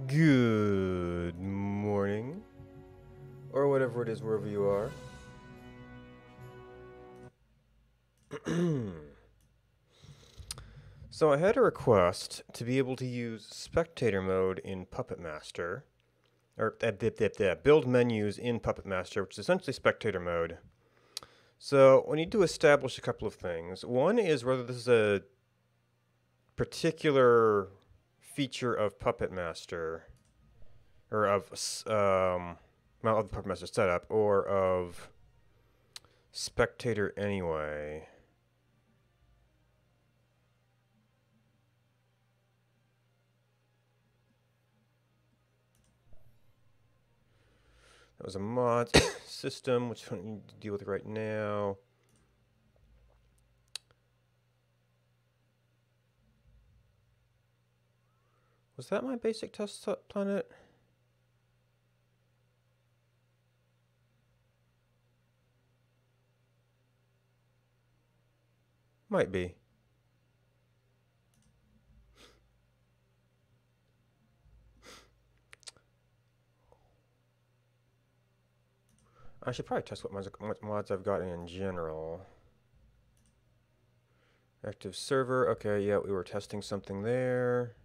Good morning, or whatever it is, wherever you are. So I had a request to be able to use Spectator mode in Puppet Master, or build menus in Puppet Master, which is essentially Spectator mode. So we need to establish a couple of things. One is whether this is a particular feature of Puppet Master, or of not of the Puppet Master setup, or of Spectator anyway. That was a mod system, which I don't need to deal with right now. Was that my basic test planet? Might be. I should probably test what mods I've gotten in general. Active server. Okay, yeah, we were testing something there.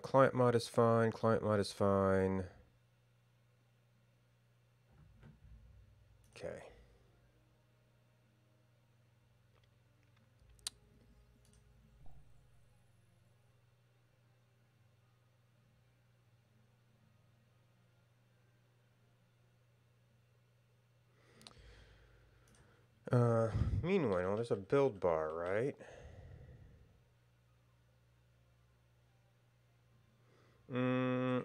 Client mod is fine. Client mod is fine. Okay. Meanwhile, there's a build bar, right?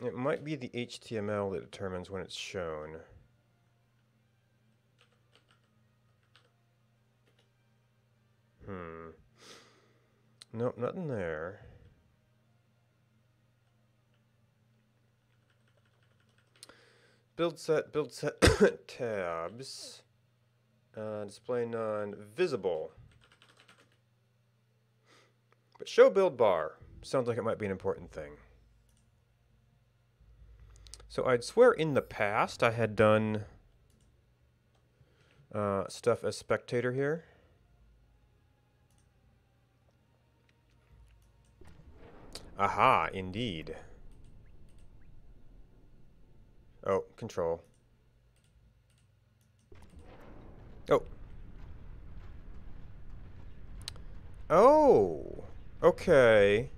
It might be the HTML that determines when it's shown. Nope, nothing there. Build set tabs. Display none, visible. But show build bar. Sounds like it might be an important thing. So I'd swear in the past I had done stuff as Spectator here. Aha, indeed. Oh, control. Oh. Oh. Okay.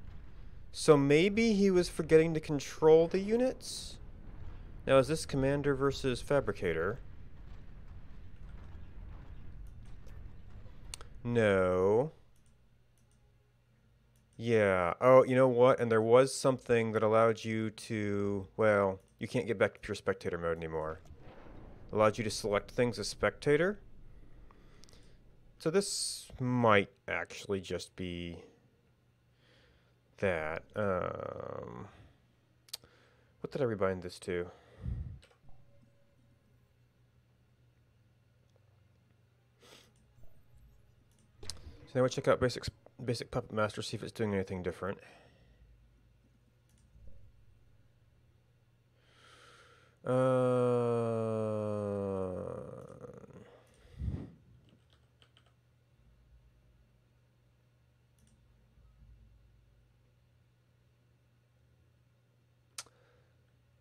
So maybe he was forgetting to control the units? Now is this Commander versus Fabricator? No. Yeah. Oh, you know what? And there was something that allowed you to, well, you can't get back to pure Spectator mode anymore. Allowed you to select things as Spectator. So this might actually just be that. What did I rebind this to? So now we check out basic Puppet Master, see if it's doing anything different.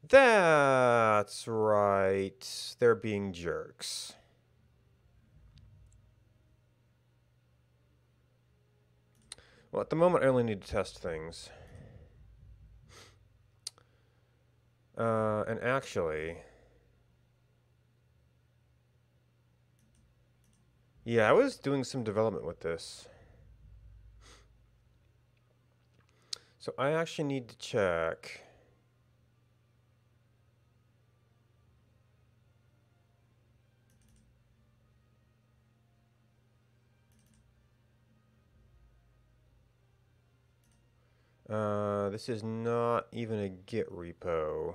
That's right. They're being jerks. Well, at the moment, I only need to test things. And actually... yeah, I was doing some development with this. So I actually need to check... This is not even a Git repo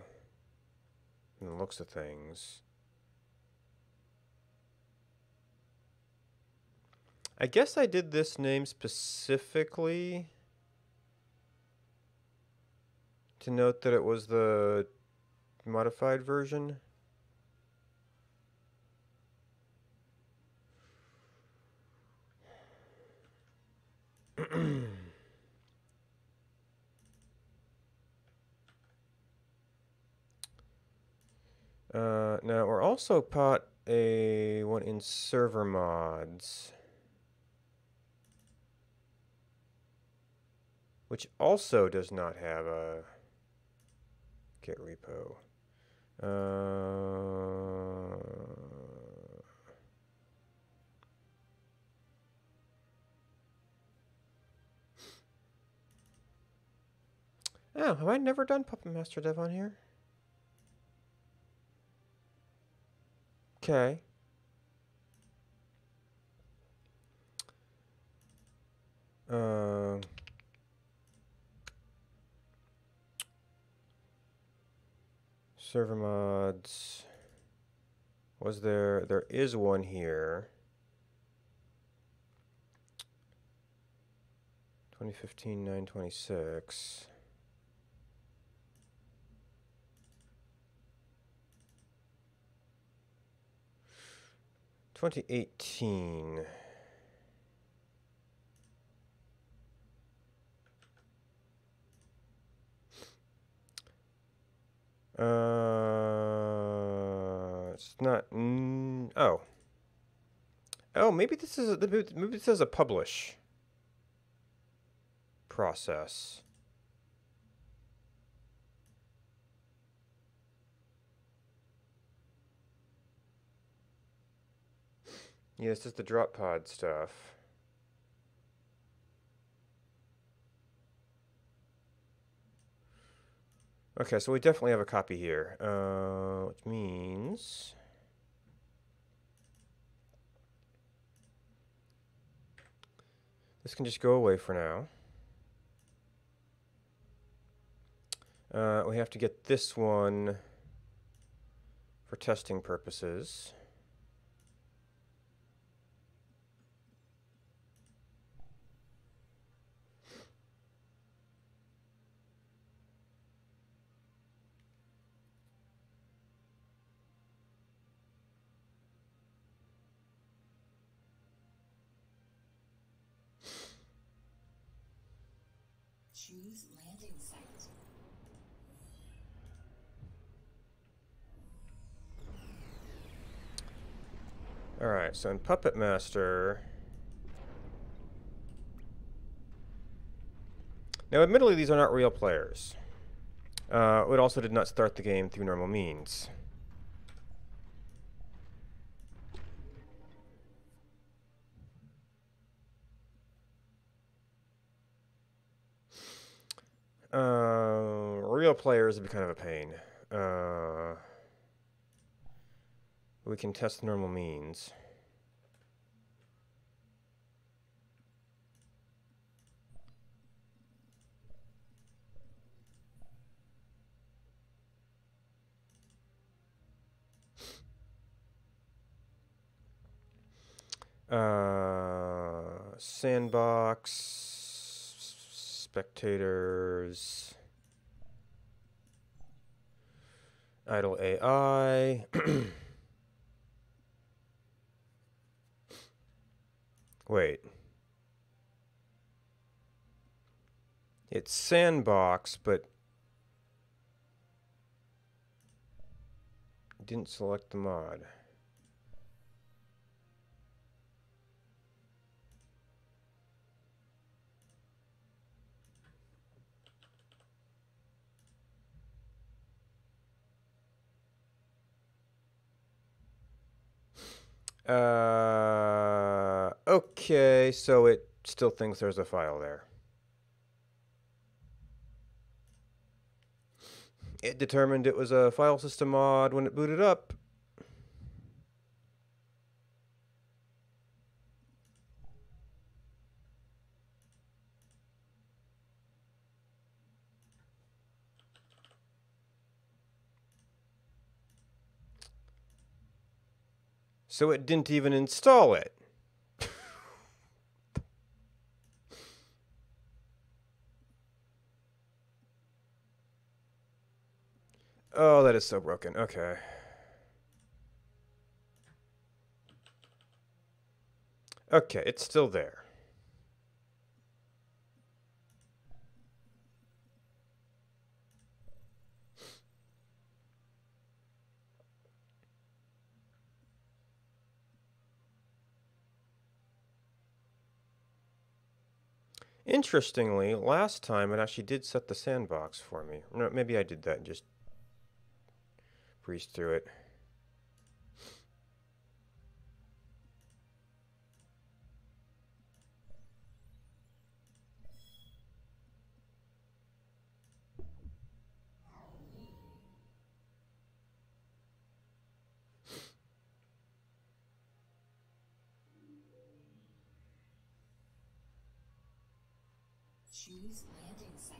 from the looks of things. I guess I did this name specifically to note that it was the modified version. Now we're also pot a one in server mods, which also does not have a Git repo. Oh, have I never done Puppet Master Dev on here? Okay. Server mods. Was there? There is one here. 2015 926. $2018. It's not. Oh. Oh, maybe this is maybe this is a publish process. Yeah, this is the drop pod stuff. Okay, so we definitely have a copy here, which means this can just go away for now. We have to get this one for testing purposes. Choose landing site. Alright, so in Puppet Master... Now, admittedly, these are not real players. It also did not start the game through normal means. Real players would be kind of a pain. We can test normal means. Sandbox, Spectators, Idle AI. Wait. It's Sandbox, but didn't select the mod. Okay, so it still thinks there's a file there. It determined it was a file system mod when it booted up. So it didn't even install it. Oh, that is so broken. Okay. Okay, it's still there. Interestingly, last time it actually did set the sandbox for me. No, maybe I did that and just breezed through it. Choose landing site.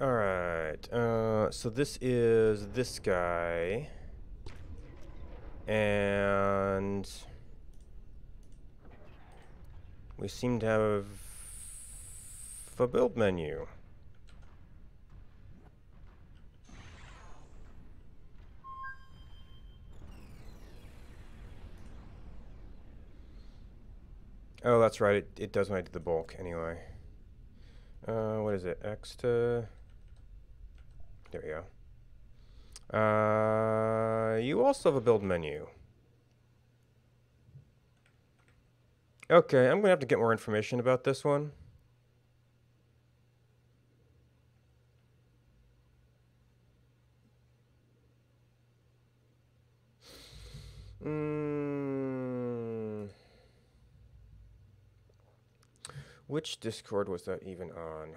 Alright, so this is this guy. And we seem to have a build menu. Oh, that's right. It does when I do the bulk anyway. What is it? X to... There we go. You also have a build menu. Okay, I'm going to have to get more information about this one. Which Discord was that even on?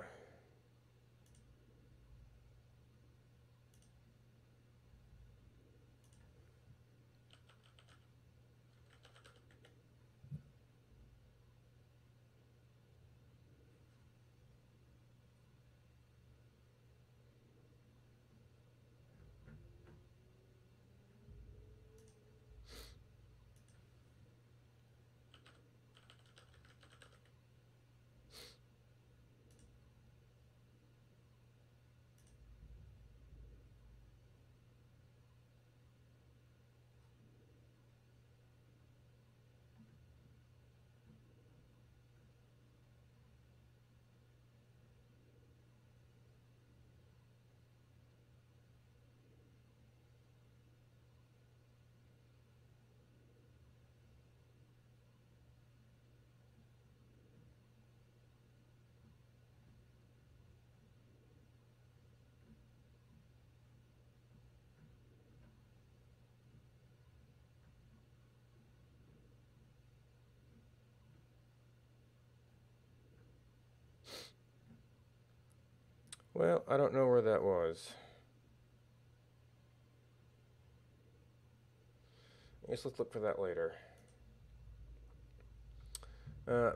Well, I don't know where that was. I guess let's look for that later.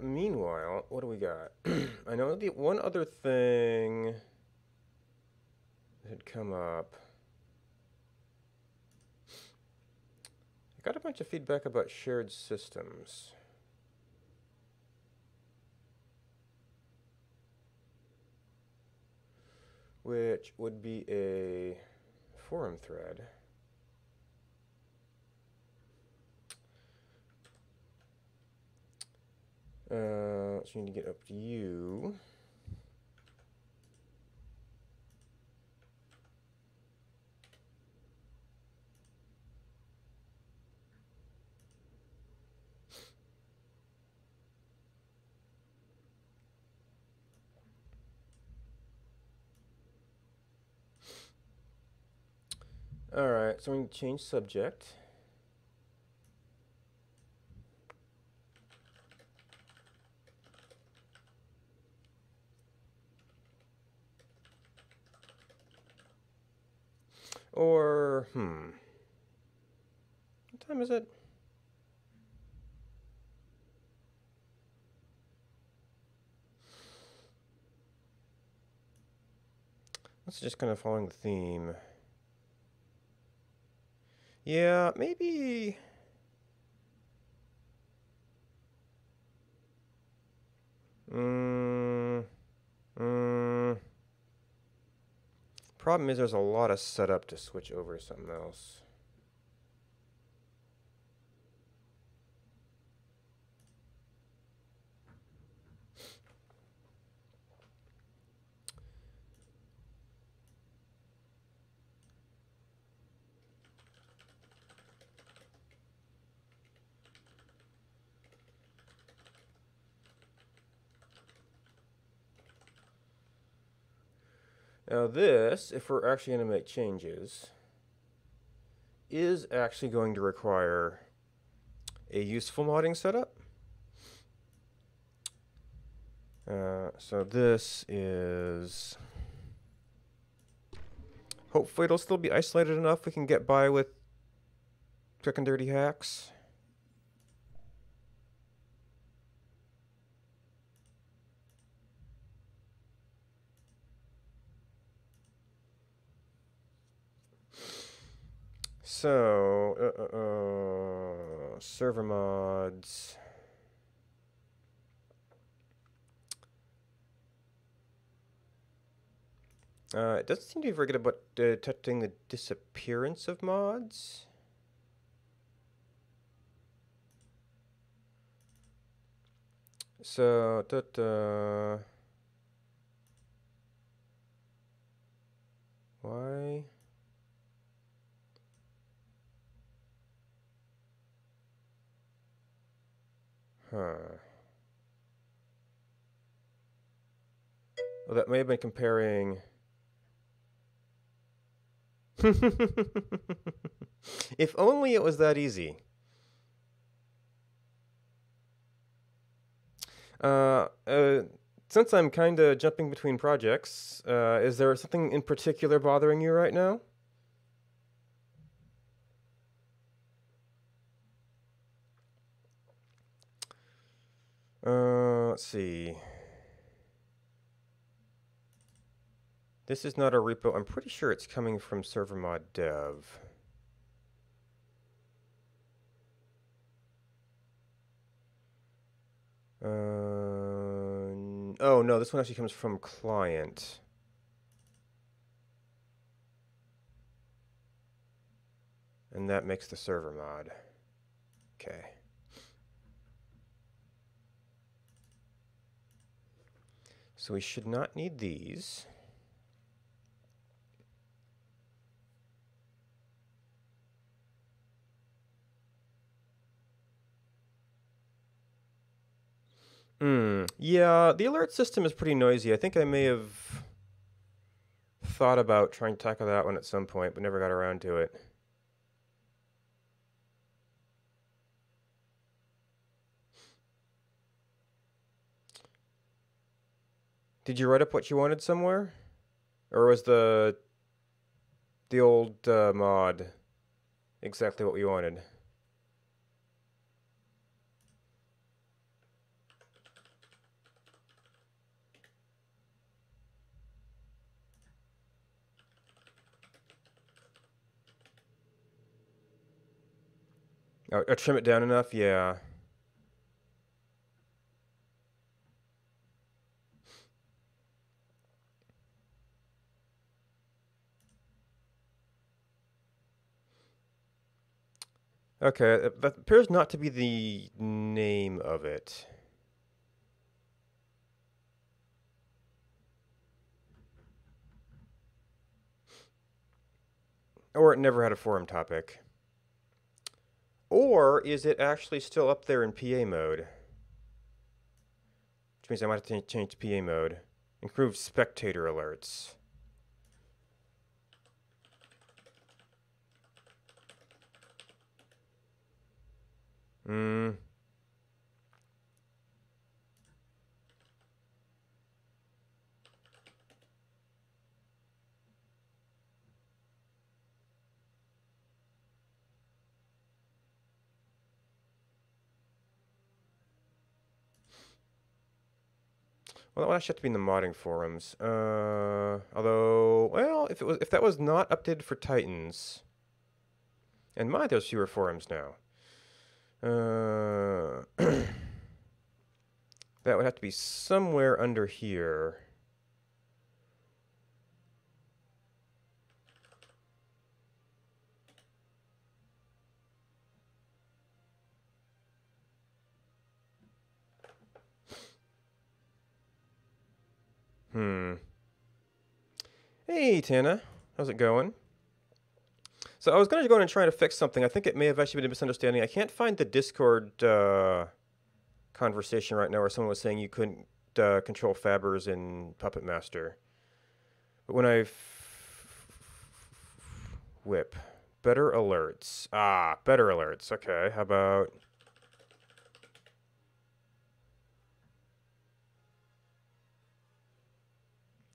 Meanwhile, what do we got? I know the one other thing that had come up. I got a bunch of feedback about shared systems. Which would be a forum thread. So you need to get up to you. Alright, so we can change subject. Or, what time is it? Let's just kind of following the theme. Yeah, maybe. Mm, mm. Problem is, there's a lot of setup to switch over to something else. Now this, if we're actually going to make changes, is actually going to require a useful modding setup. So this is... Hopefully it'll still be isolated enough we can get by with quick and dirty hacks. So, server mods. It doesn't seem to be very good about detecting the disappearance of mods. So, why? Huh. Well, that may have been comparing... If only it was that easy. Since I'm kind of jumping between projects, is there something in particular bothering you right now? Let's see. This is not a repo. I'm pretty sure it's coming from server mod dev. Oh no, this one actually comes from client. And that makes the server mod. Okay. So we should not need these. Yeah, the alert system is pretty noisy. I think I may have thought about trying to tackle that one at some point, but never got around to it. Did you write up what you wanted somewhere? Or was the old mod exactly what we wanted? Oh, trim it down enough? Yeah. Okay, that appears not to be the name of it. Or it never had a forum topic. Or is it actually still up there in PA mode? Which means I might have to change to PA mode. Improve spectator alerts. Well, that would actually have to be in the modding forums. Although, well, if that was not updated for Titans, and my, there's fewer forums now. That would have to be somewhere under here. Hey, Tana. How's it going? So I was going to go in and try to fix something. I think it may have actually been a misunderstanding. I can't find the Discord conversation right now where someone was saying you couldn't control Fabbers in Puppet Master. But when I whip, better alerts. Ah, better alerts. Okay, how about...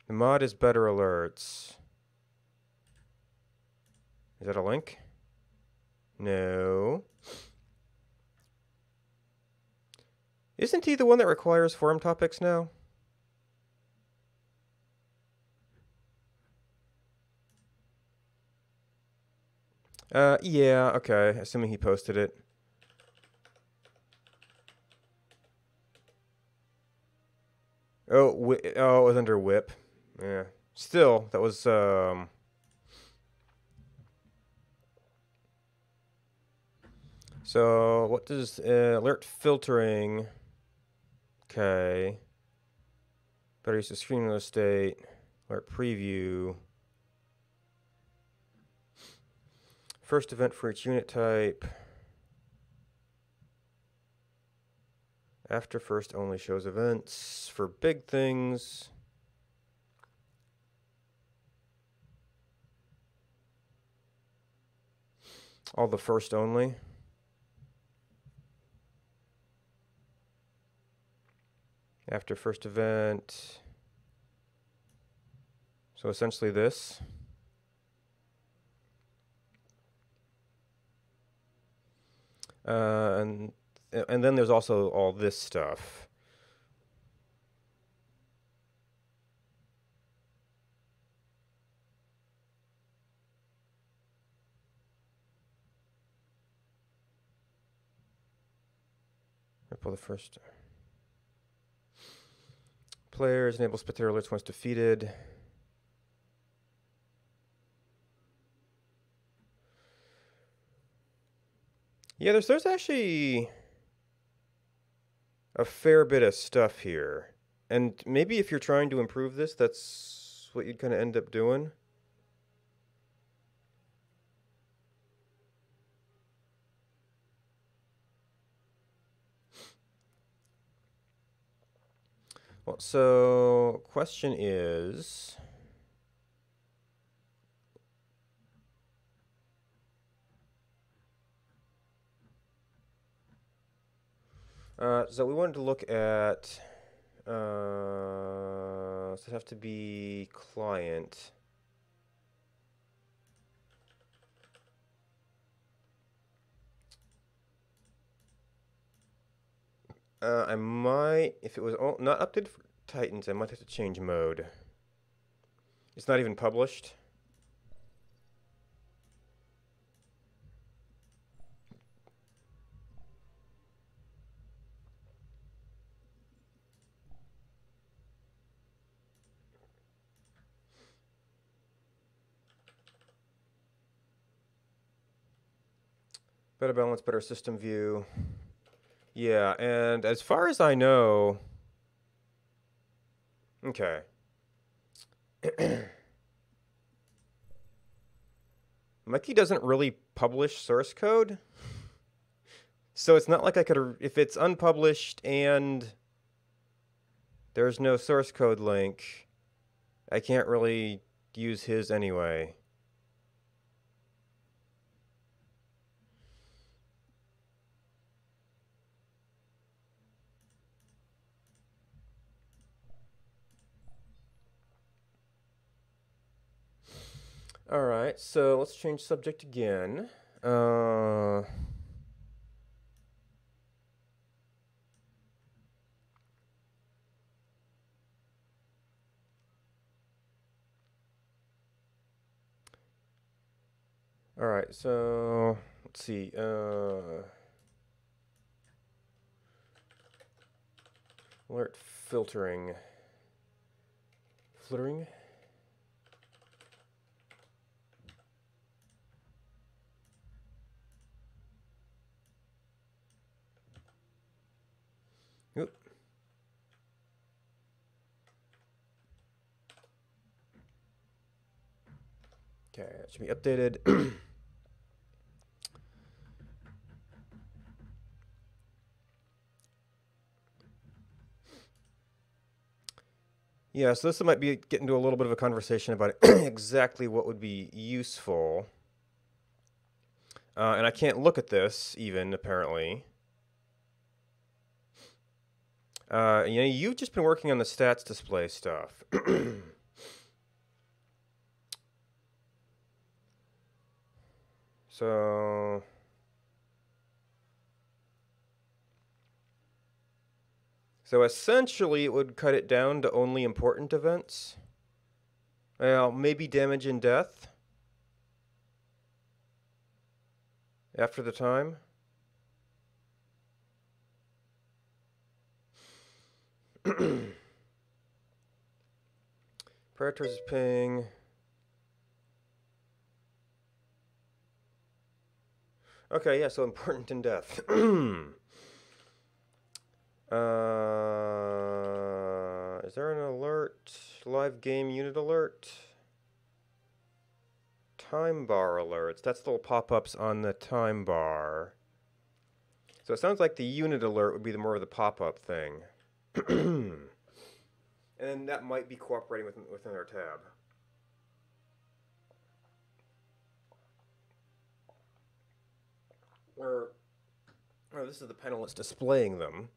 The mod is better alerts. Is that a link? No. Isn't he the one that requires forum topics now? Yeah, okay. Assuming he posted it. Oh, it was under whip. Yeah. Still, that was, So, what does alert filtering? Okay. Better use of screen real estate. Alert preview. First event for each unit type. After first only shows events for big things. All the first only. After first event. So essentially this. And then there's also all this stuff. I pull the first. Players enable Spectator alerts once defeated. Yeah, there's actually a fair bit of stuff here. And maybe if you're trying to improve this, that's what you'd kind of end up doing. Well, so question is... so we wanted to look at, so it have to be client. I might, if it was not updated for Titans, I might have to change mode. It's not even published. Better balance, better system view. Yeah, and as far as I know... Okay. Mikey doesn't really publish source code. So it's not like I could... If it's unpublished and there's no source code link, I can't really use his anyway. All right, so let's change subject again. All right, so let's see. Alert filtering. Flittering. Oop. Okay, that should be updated. Yeah, so this might be getting to a little bit of a conversation about exactly what would be useful. And I can't look at this even, apparently. You've just been working on the stats display stuff. So essentially it would cut it down to only important events. Well, maybe damage and death after the time. Predators ping. Okay, yeah, so important in death. Is there an alert? Live game unit alert? Time bar alerts. That's the little pop-ups on the time bar. So it sounds like the unit alert would be the more of the pop-up thing. And that might be cooperating within our tab. Or this is the panel that's displaying them.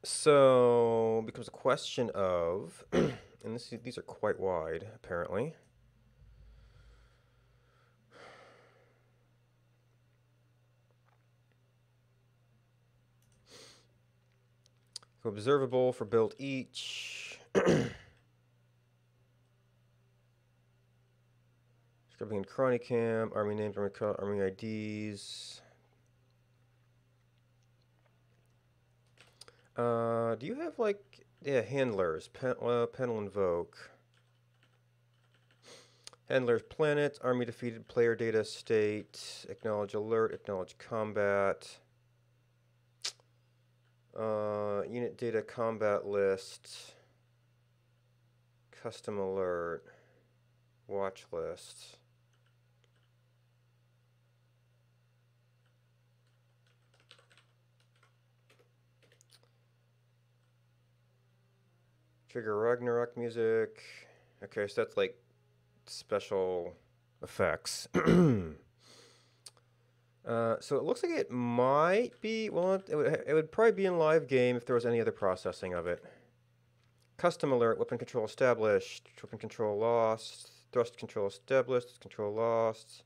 So it becomes a question of, and these are quite wide, apparently. So observable for build each. Scrubbing in Chronicam, army names, army IDs. Do you have handlers? Panel invoke. Handlers, planets, army defeated, player data, state, acknowledge alert, acknowledge combat. Unit data, combat list, custom alert, watch list. Trigger Ragnarok music. Okay, so that's like special effects. So it looks like it might be, well, it would probably be in live game if there was any other processing of it. Custom alert, weapon control established, weapon control lost, thrust control established, control lost,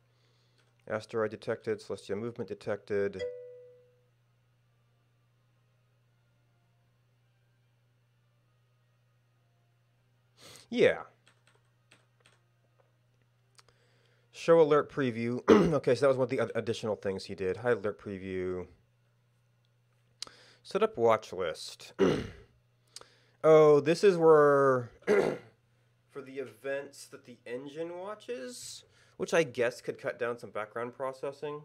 asteroid detected, celestial movement detected. Yeah. Show alert preview. Okay, so that was one of the additional things he did. Hide alert preview. Set up watch list. Oh, this is where for the events that the engine watches, which I guess could cut down some background processing.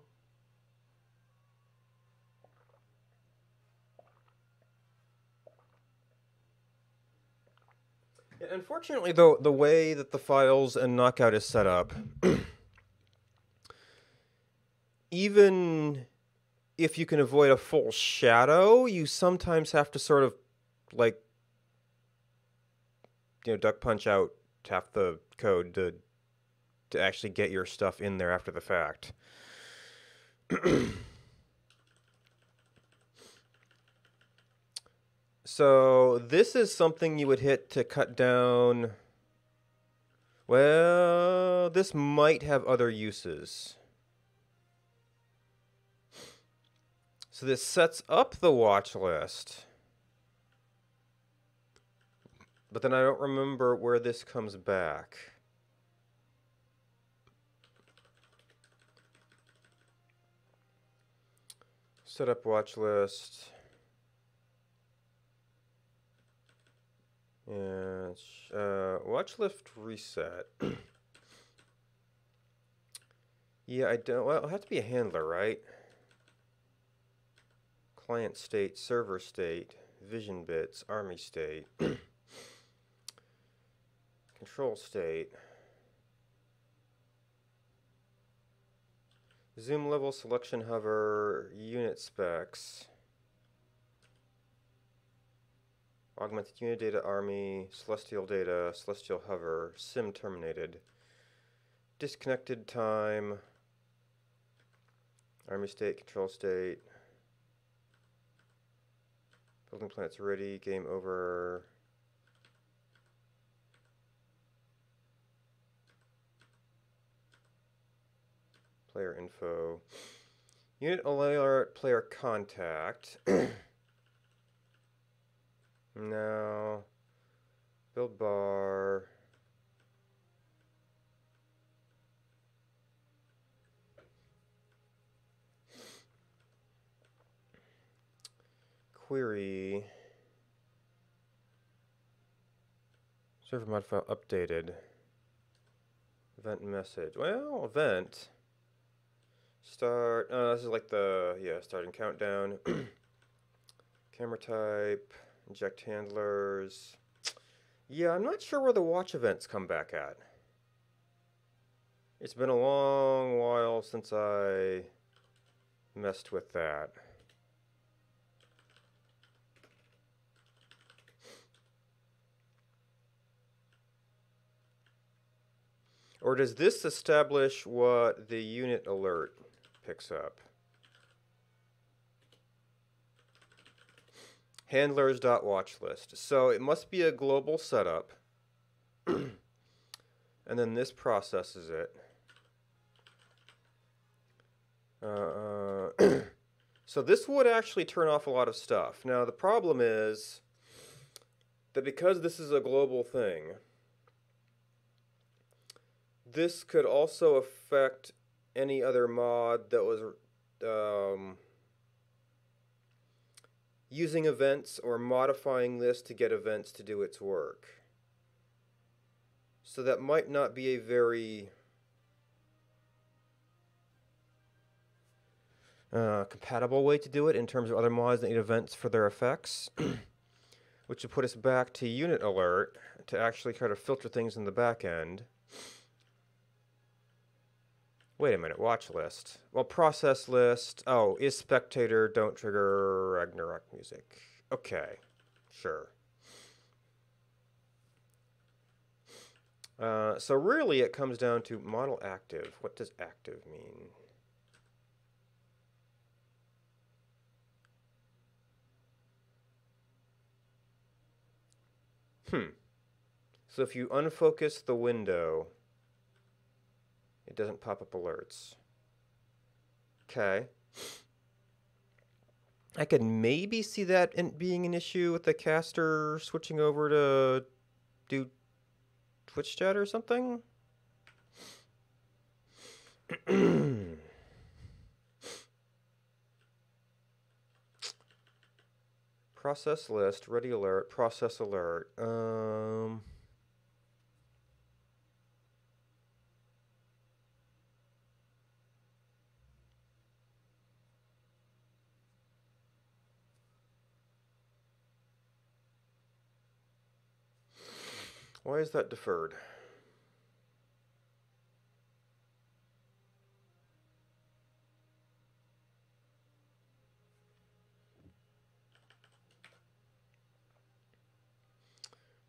Yeah, unfortunately, though, the way that the files and knockout is set up, even if you can avoid a full shadow, you sometimes have to sort of duck punch out half the code to actually get your stuff in there after the fact. So this is something you would hit to cut down. Well, this might have other uses. So this sets up the watch list. But then I don't remember where this comes back. Set up watch list. And watch list reset. Yeah, I don't. Well, it'll have to be a handler, right? Client state, server state, vision bits, army state, control state, zoom level, selection hover, unit specs, augmented unit data, army, celestial data, celestial hover, sim terminated, disconnected time, army state, control state, building planets ready, game over. Player info. Unit alert, player contact. Now, build bar. Query. Server mod file updated. Event message. Well, event. Start. This is like the, starting countdown. Camera type. Inject handlers. Yeah, I'm not sure where the watch events come back at. It's been a long while since I messed with that. Or does this establish what the unit alert picks up? Handlers.watchlist. So it must be a global setup. And then this processes it. So this would actually turn off a lot of stuff. Now the problem is that because this is a global thing, this could also affect any other mod that was using events or modifying this to get events to do its work. So that might not be a very compatible way to do it in terms of other mods that need events for their effects. Which would put us back to unit alert to actually try to filter things in the back end. Wait a minute, watch list. Well, process list. Oh, is Spectator, don't trigger Ragnarok music. Okay, sure. So really it comes down to model active. What does active mean? So if you unfocus the window, it doesn't pop up alerts. Okay. I could maybe see that being an issue with the caster switching over to do Twitch chat or something. Process list, ready alert, process alert. Why is that deferred?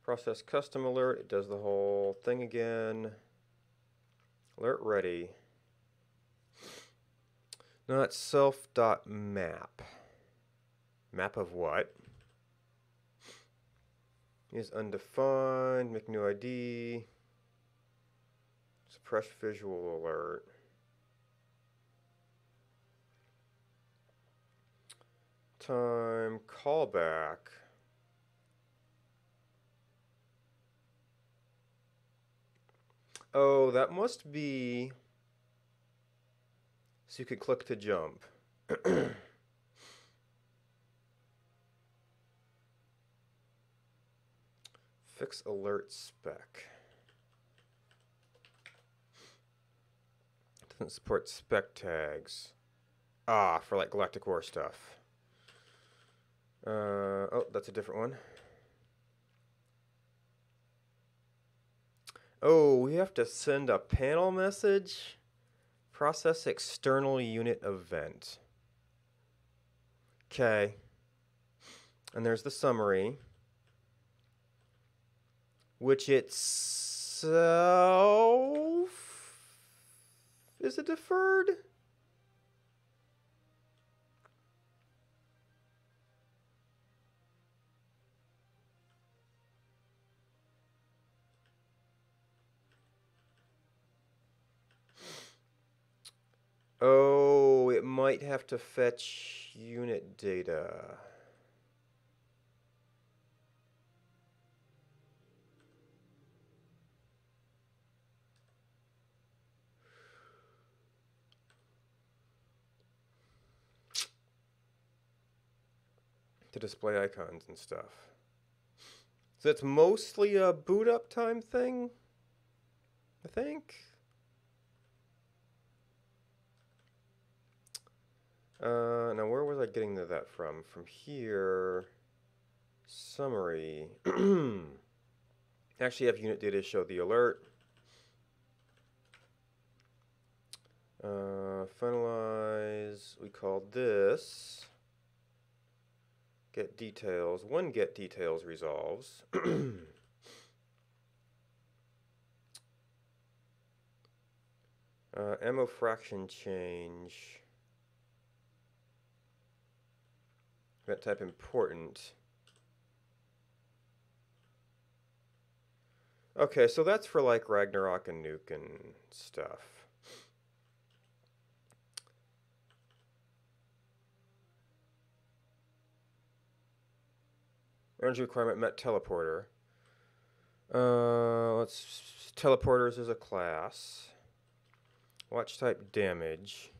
Process custom alert, it does the whole thing again. Alert ready. Not self.map. Map of what? Is undefined, make new ID. Suppress visual alert. Time, callback. Oh, that must be so you could click to jump. Fix alert spec. Doesn't support spec tags. Ah, for like Galactic War stuff. Oh, that's a different one. Oh, we have to send a panel message. Process external unit event. Okay. And there's the summary, which itself is a deferred. Oh, it might have to fetch unit data. To display icons and stuff. So it's mostly a boot up time thing, I think. Now where was I getting that from? From here, summary. Actually have unit data show the alert. Finalize, we called this get details. One get details resolves. Ammo fraction change. Event type important. Okay, so that's for like Ragnarok and Nuke and stuff. Energy requirement met teleporter. Teleporters is a class. Watch type damage.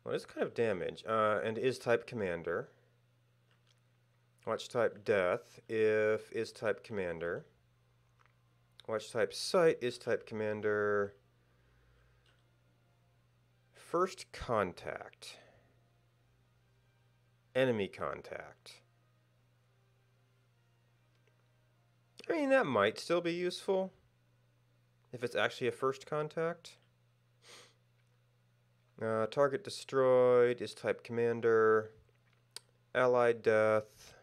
Well, it's kind of damage. And is type commander. Watch type death if is type commander. Watch type sight is type commander. First contact. Enemy contact. I mean, that might still be useful if it's actually a first contact. Target destroyed is type commander. Allied death.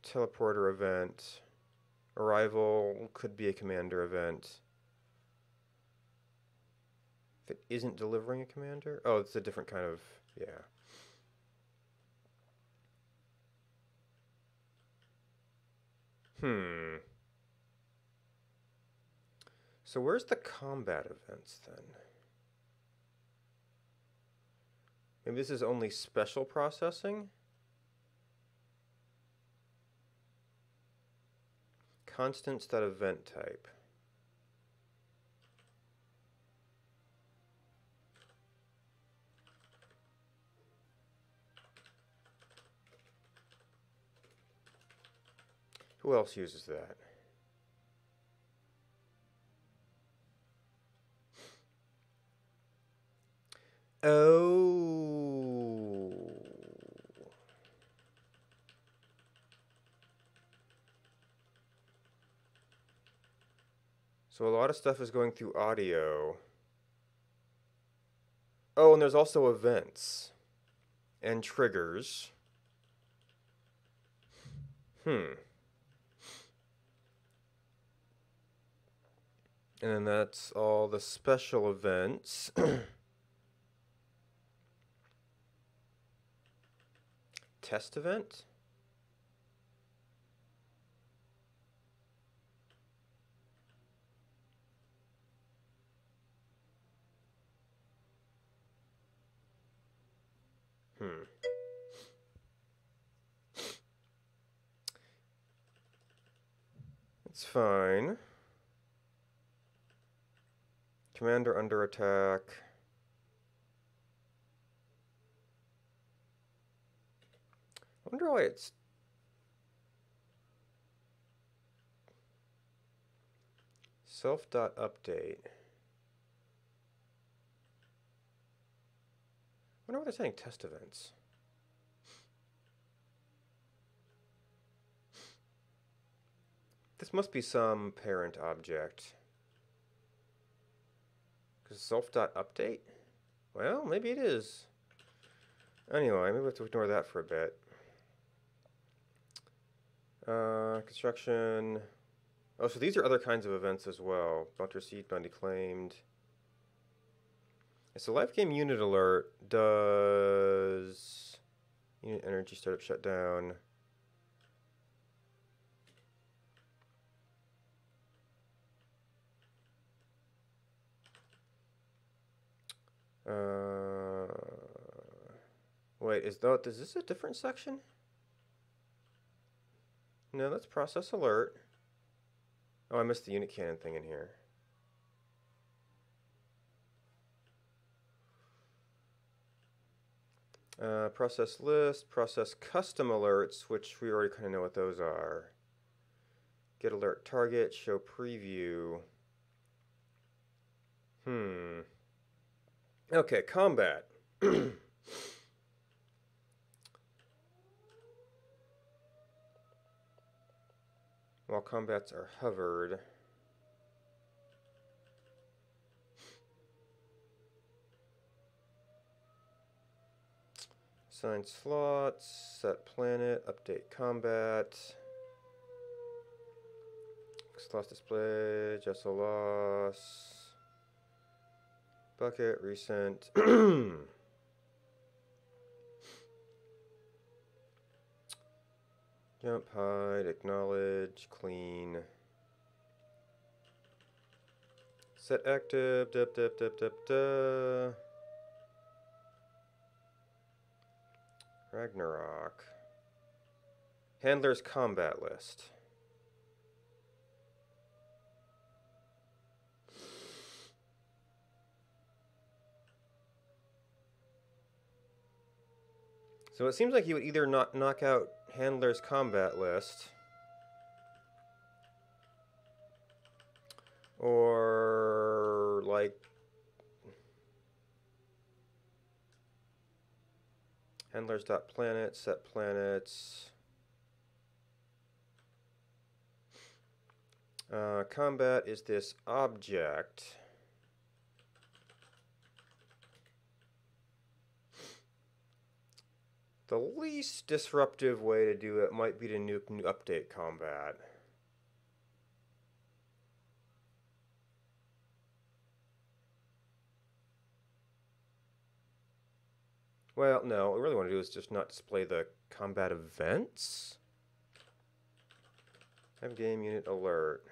Teleporter event. Arrival could be a commander event. If it isn't delivering a commander? Oh, it's a different kind of, yeah. So where's the combat events then? Maybe this is only special processing? Constants.event type. Who else uses that? Oh. So a lot of stuff is going through audio. Oh, and there's also events and triggers. And then that's all the special events. Test event? It's fine. Commander under attack. Wonder why it's... Self.update. Wonder why they're saying test events. This must be some parent object. Because self.update? Well, maybe it is. Anyway, maybe we have to ignore that for a bit. Construction. Oh, so these are other kinds of events as well. Bounty received, bounty claimed. So live game unit alert does unit energy startup shutdown. Wait, is this a different section? No, that's process alert. Oh, I missed the unit cannon thing in here. Process list, process custom alerts, which we already kind of know what those are. Get alert target, show preview. Okay, combat. While combats are hovered. Assign slots, set planet, update combat. Loss display, just a loss. Bucket, recent. Jump, hide, acknowledge, clean. Set active, Ragnarok. Handler's combat list. So it seems like you would either knock out Handler's combat list, or like Handlers.planet, set planets. Combat is this object. The least disruptive way to do it might be to update combat. Well, no, what we really want to do is just not display the combat events. Have game unit alert.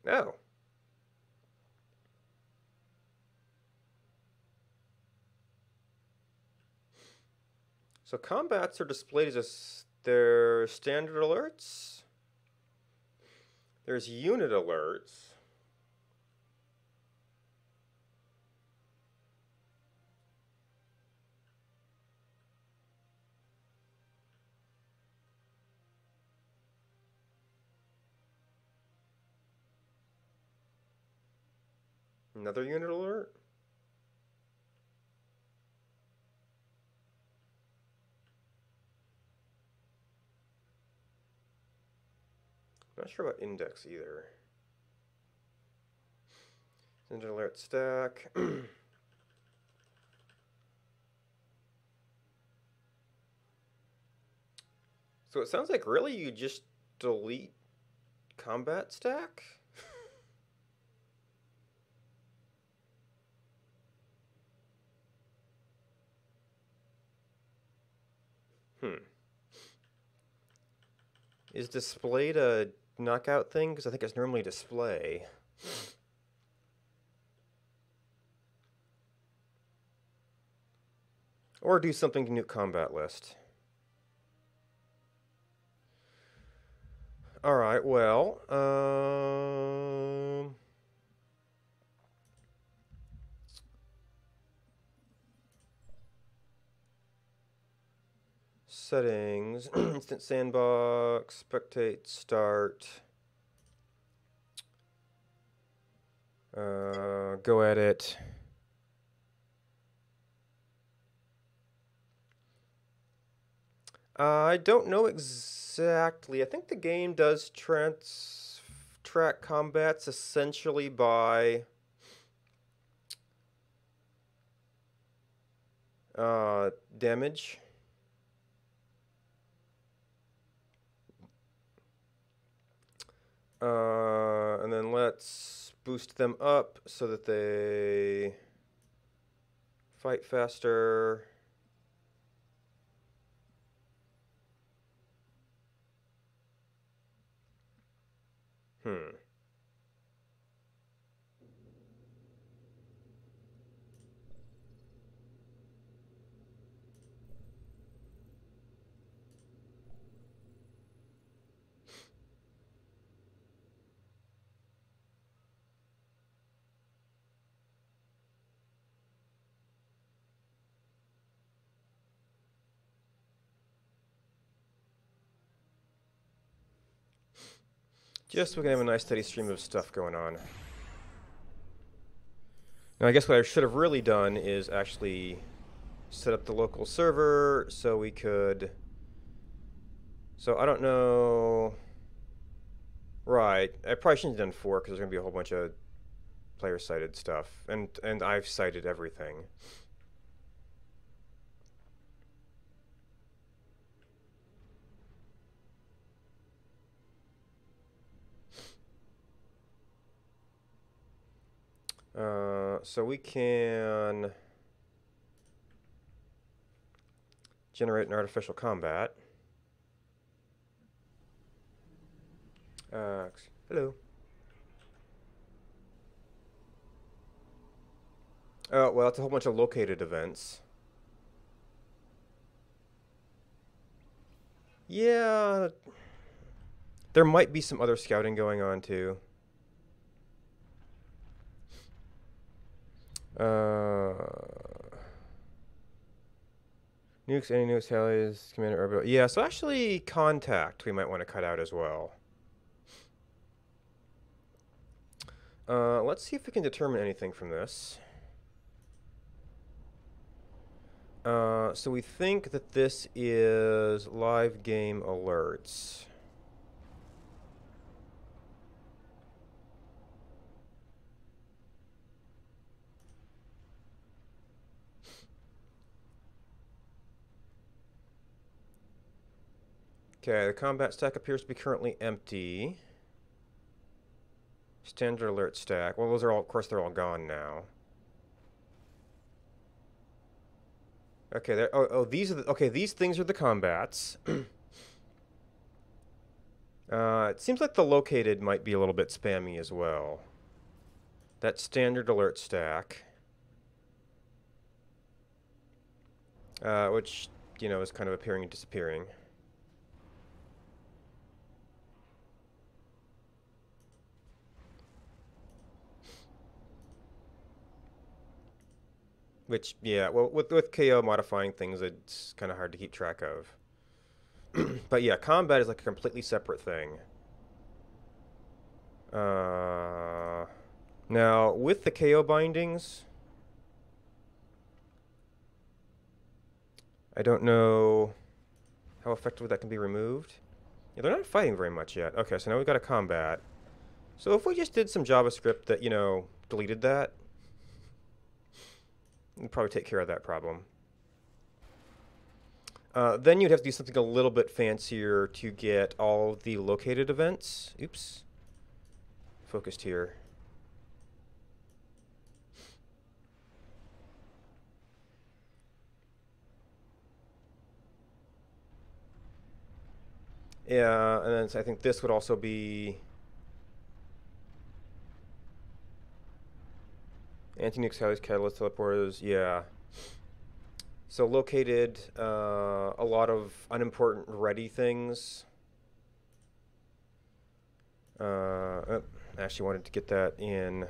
No. So combats are displayed as their standard alerts. There's unit alerts. Another unit alert? Not sure about index either. Unit alert stack. So it sounds like really you just delete combat stack? Is displayed a knockout thing? Because I think it's normally display. Or do something to nuke combat list. Alright, well, settings, instant sandbox, spectate, start, go edit. I don't know exactly. I think the game does track combats essentially by damage. And then let's boost them up so that they fight faster. Just so we can have a nice steady stream of stuff going on. Now I guess what I should have really done is actually set up the local server so we could... So I don't know... Right, I probably shouldn't have done 4 because there's going to be a whole bunch of player-cited stuff. And I've cited everything. So we can generate an artificial combat. Hello. Oh, well, it's a whole bunch of located events. Yeah, there might be some other scouting going on too. Nukes, any nukes, Halleys, Commander Orbital. Yeah, so actually, contact we might want to cut out as well. Let's see if we can determine anything from this. So we think that this is live game alerts. Okay, the combat stack appears to be currently empty. Standard alert stack. Well, those are all, of course, they're all gone now. Okay, these are the, okay, these things are the combats. It seems like the located might be a little bit spammy as well. That standard alert stack. Which, you know, is kind of appearing and disappearing. Which, yeah, well, with KO modifying things, it's kind of hard to keep track of. But yeah, combat is like a completely separate thing. Now, with the KO bindings, I don't know how effectively that can be removed. Yeah, they're not fighting very much yet. Okay, so now we've got a combat. So if we just did some JavaScript that, you know, deleted that, we'd probably take care of that problem. Then you'd have to do something a little bit fancier to get all of the located events. Oops. Focused here. Yeah, and then I think this would also be anti-nukes, Halleys, catalyst, teleporters. Yeah. So located a lot of unimportant ready things. I actually wanted to get that in.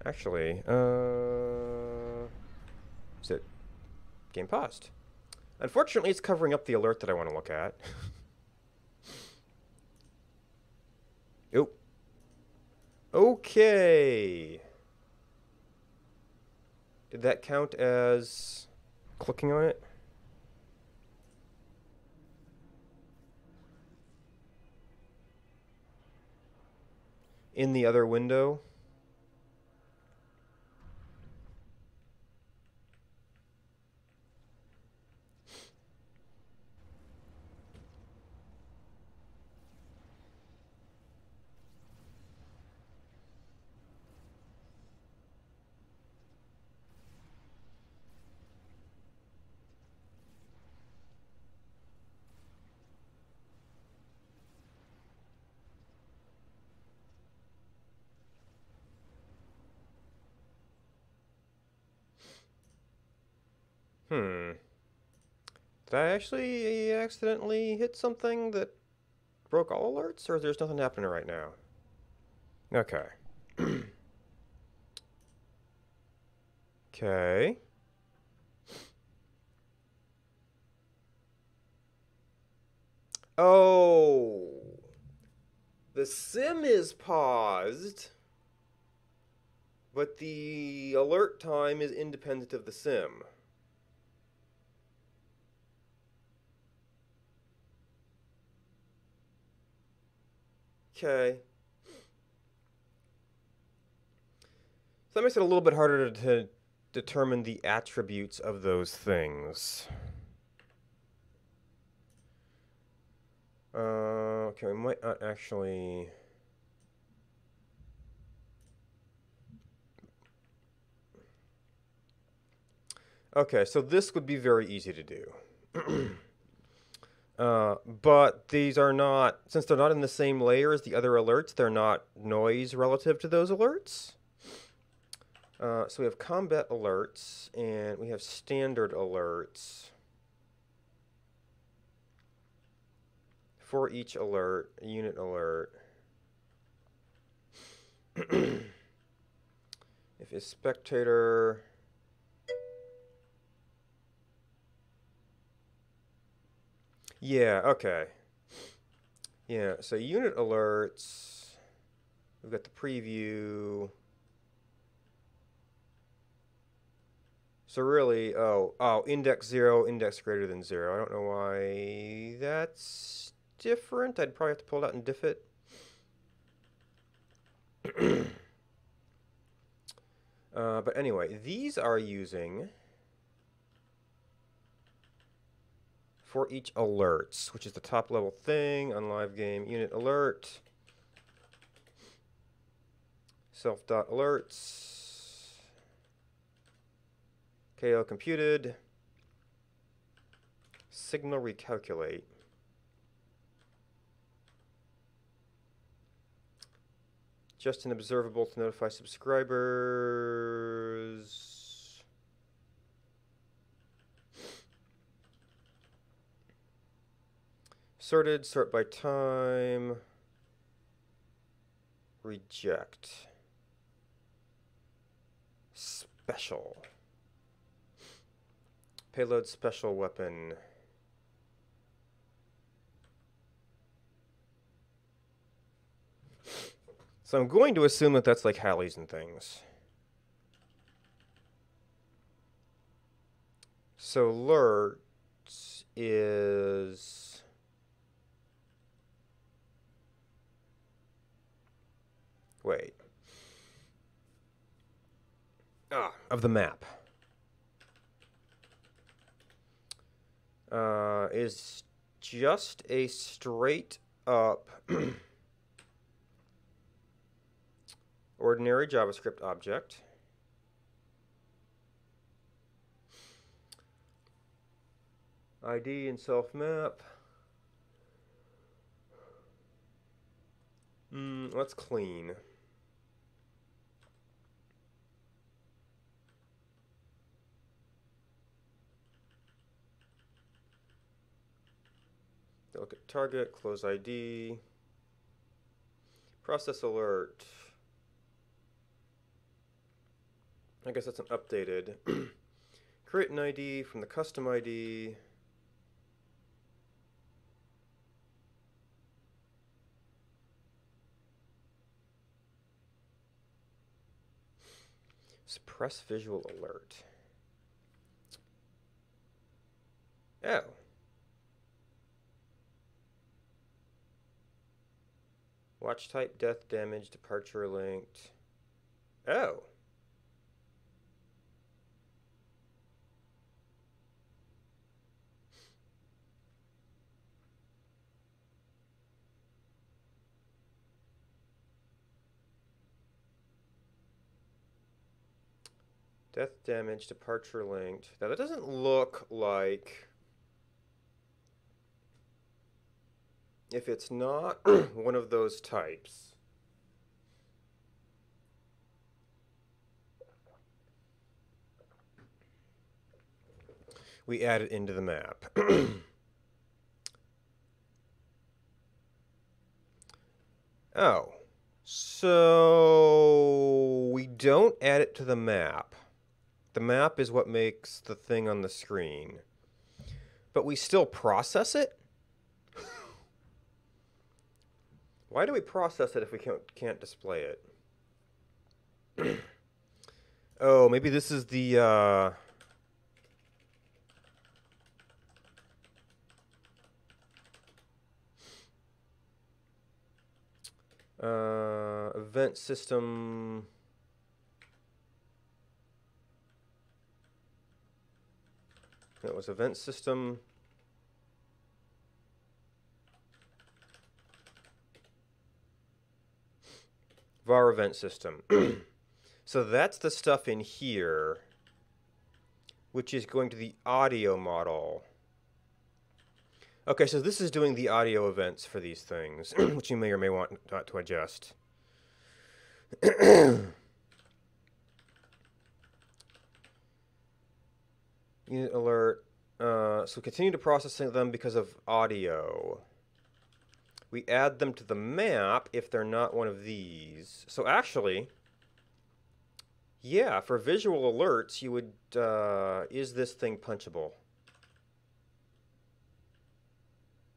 Actually, is it game paused? Unfortunately, it's covering up the alert that I want to look at. Oh. Okay. Did that count as clicking on it? In the other window? Hmm. Did I actually accidentally hit something that broke all alerts, or there's nothing happening right now? Okay. Okay. Oh. The sim is paused, but the alert time is independent of the sim. Okay. So that makes it a little bit harder to determine the attributes of those things. Okay, we might not actually... Okay, so this would be very easy to do. But these are not, since they're not in the same layer as the other alerts, they're not noise relative to those alerts. So we have combat alerts, and we have standard alerts. For each alert, a unit alert. If a spectator... Yeah, okay. Yeah, so unit alerts, we've got the preview. So really, index 0, index greater than 0. I don't know why that's different. I'd probably have to pull it out and diff it. But anyway, these are using for each alerts, which is the top level thing on live game unit alert. Self.alerts. KO computed. Signal recalculate. Just an observable to notify subscribers. Sorted, sort by time. Reject. Special. Payload special weapon. So I'm going to assume that that's like Hallie's and things. So alerts is... Wait. Of the map. Is just a straight up ordinary JavaScript object. ID and self map. Let's clean. Look at target, close ID, process alert. I guess that's an updated. Create an ID from the custom ID. Suppress visual alert. Oh. Watch type, death, damage, departure linked. Oh. Death, damage, departure linked. Now that doesn't look like... If it's not one of those types. We add it into the map. Oh. So we don't add it to the map. The map is what makes the thing on the screen. But we still process it? Why do we process it if we can't display it? Oh, maybe this is the... event system... It was event system... var event system. So that's the stuff in here, which is going to the audio model. Okay, so this is doing the audio events for these things, which you may or may want not to adjust. Unit alert. So continue to processing them because of audio. We add them to the map if they're not one of these. So actually, yeah, for visual alerts, you would, is this thing punchable?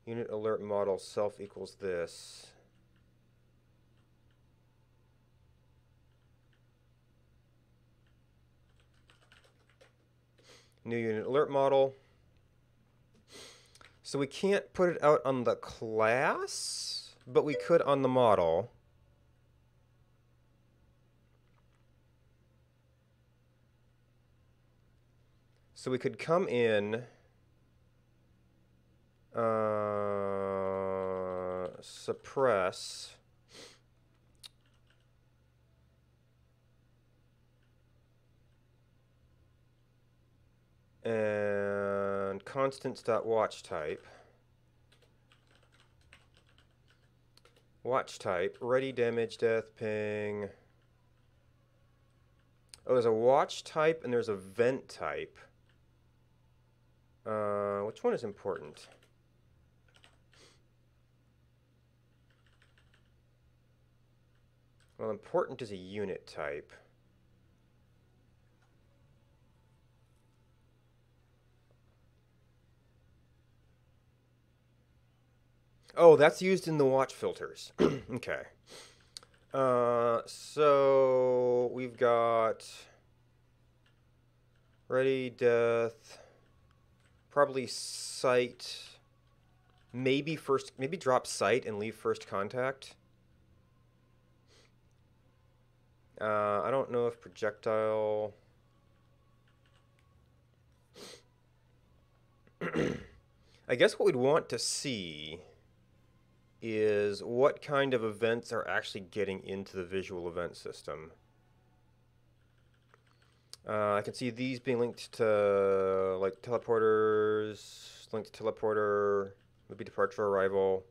Unit alert model self equals this. New unit alert model. So we can't put it out on the class, but we could on the model. So we could come in, suppress, and constants.watch type. Watch type, ready, damage, death, ping. Oh, there's a watch type and there's a vent type. Which one is important? Well, important is a unit type. Oh, that's used in the watch filters. Okay. So we've got ready, death, probably sight, maybe drop sight and leave first contact. I don't know if projectile. I guess what we'd want to see is what kind of events are actually getting into the visual event system. I can see these being linked to like teleporters, linked to teleporter, maybe departure arrival.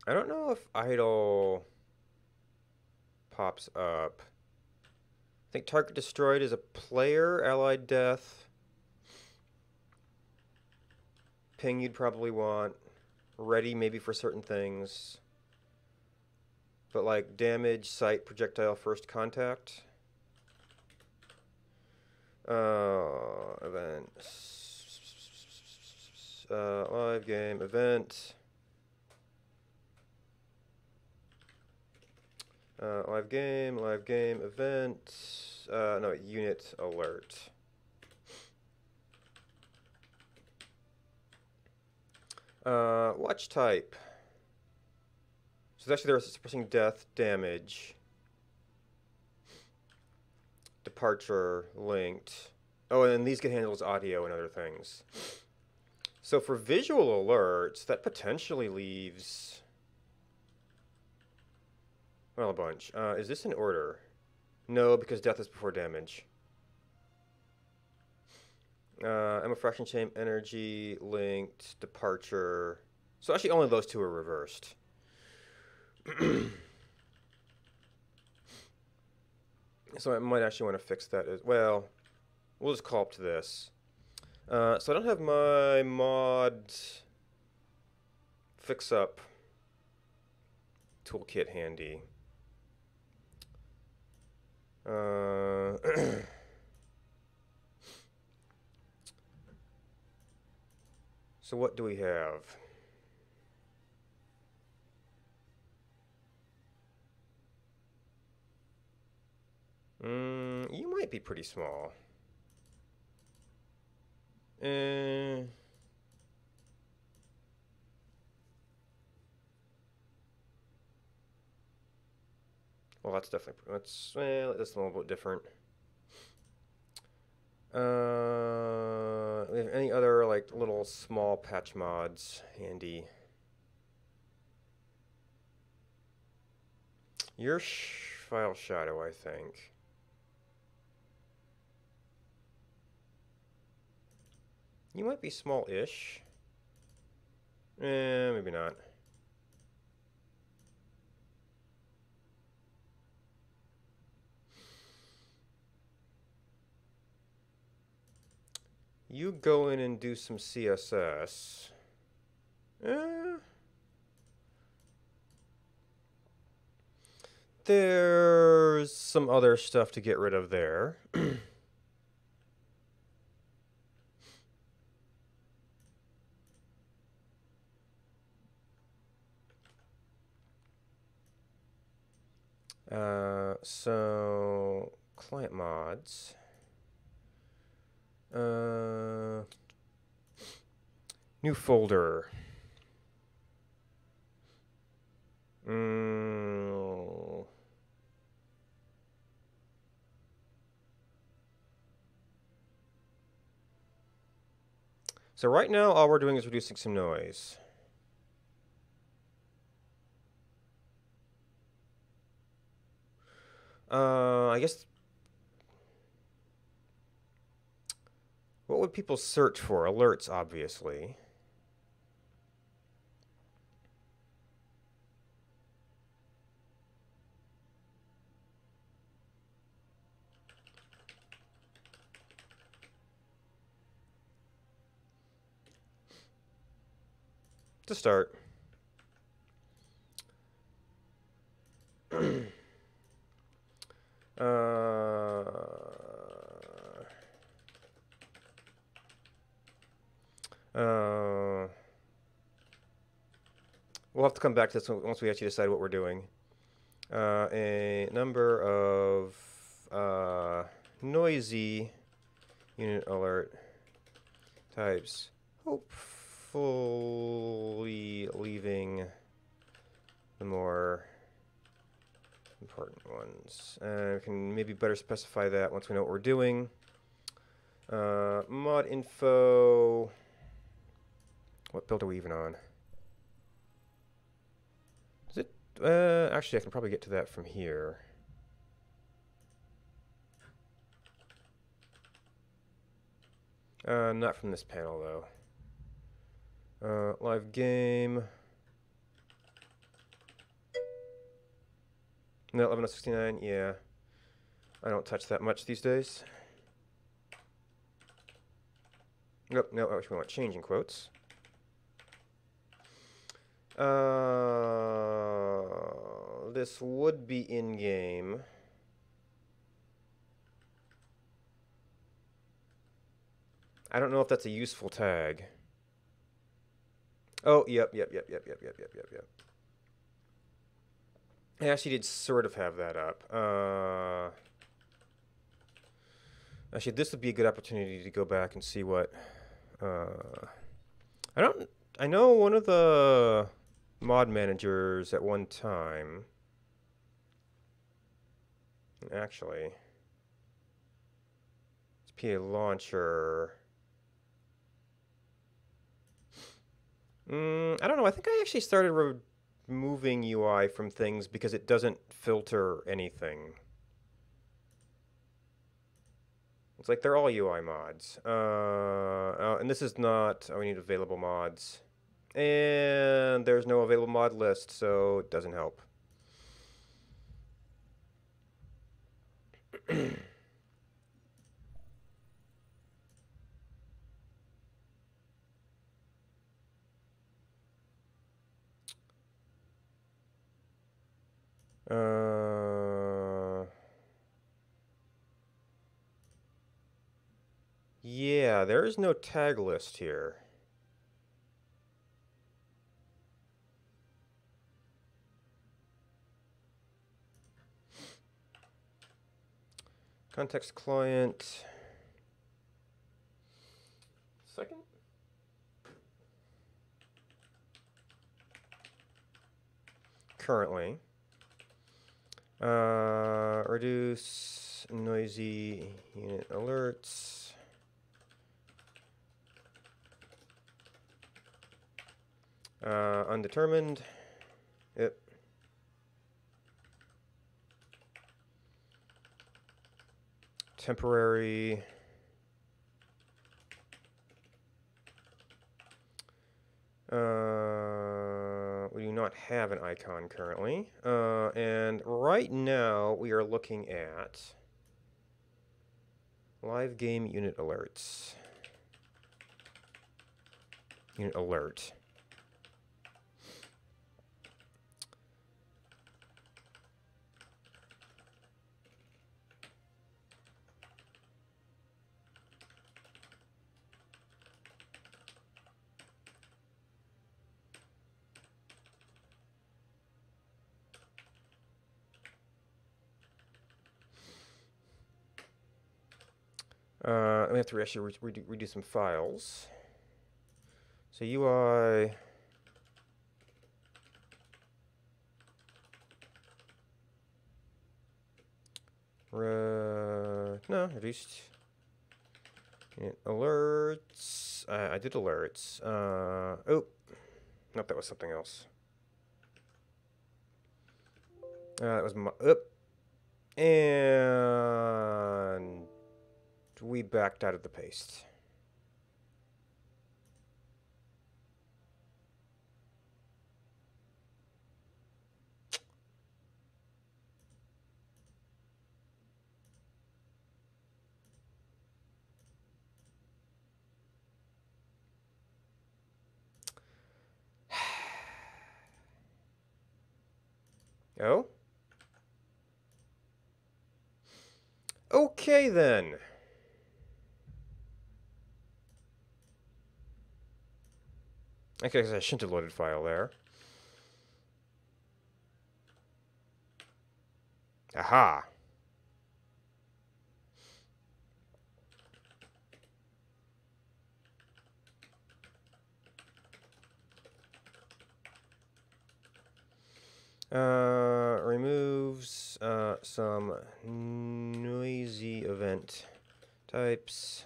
I don't know if idle pops up. I think target destroyed is a player, allied death. Ping you'd probably want. Ready maybe for certain things. But like damage, sight, projectile, first contact. Events. Live game, event. Live game, event, no, unit alert. Watch type. So actually there's suppressing death, damage, departure, linked. Oh, and then these can handle audio and other things. So for visual alerts, that potentially leaves, well, a bunch. Is this in order? No, because death is before damage. Ammo fraction chain, energy, linked, departure. So actually only those two are reversed. So I might actually want to fix that as well. We'll just call up to this. So I don't have my mod fix up toolkit handy. So what do we have? You might be pretty small. Well, that's definitely, that's a little bit different. We have any other like little small patch mods handy? Your file shadow, I think. You might be small-ish. Maybe not. You go in and do some CSS. There's some other stuff to get rid of there. So client mods. New folder. So right now, all we're doing is reducing some noise. I guess, what would people search for? Alerts, obviously. To start. We'll have to come back to this once we actually decide what we're doing. A number of noisy unit alert types, hopefully leaving the more important ones. We can maybe better specify that once we know what we're doing. Mod info. What build are we even on? Is it? Actually, I can probably get to that from here. Not from this panel, though. Live game. No, 11.69, yeah. I don't touch that much these days. Nope, no, actually we want changing quotes. This would be in-game. I don't know if that's a useful tag. Oh, yep. I actually did sort of have that up. Actually, this would be a good opportunity to go back and see what. I don't. I know one of the mod managers at one time. Actually, it's PA launcher. I don't know. I think I actually started removing UI from things because it doesn't filter anything. It's like they're all UI mods. And this is not. Oh, we need available mods. And there's no available mod list, so it doesn't help. Yeah, there is no tag list here. Context client. Second. Currently. Reduce noisy unit alerts. Undetermined. Yep. Temporary. We do not have an icon currently. And right now we are looking at live game unit alerts. Unit alert. We have to actually redo some files. So UI. No, reduced. Alerts. I did alerts. Oh, no, that was something else. That was my. And we backed out of the paste. Oh? Okay then. Okay, I shouldn't have loaded file there. Aha. Removes some noisy event types.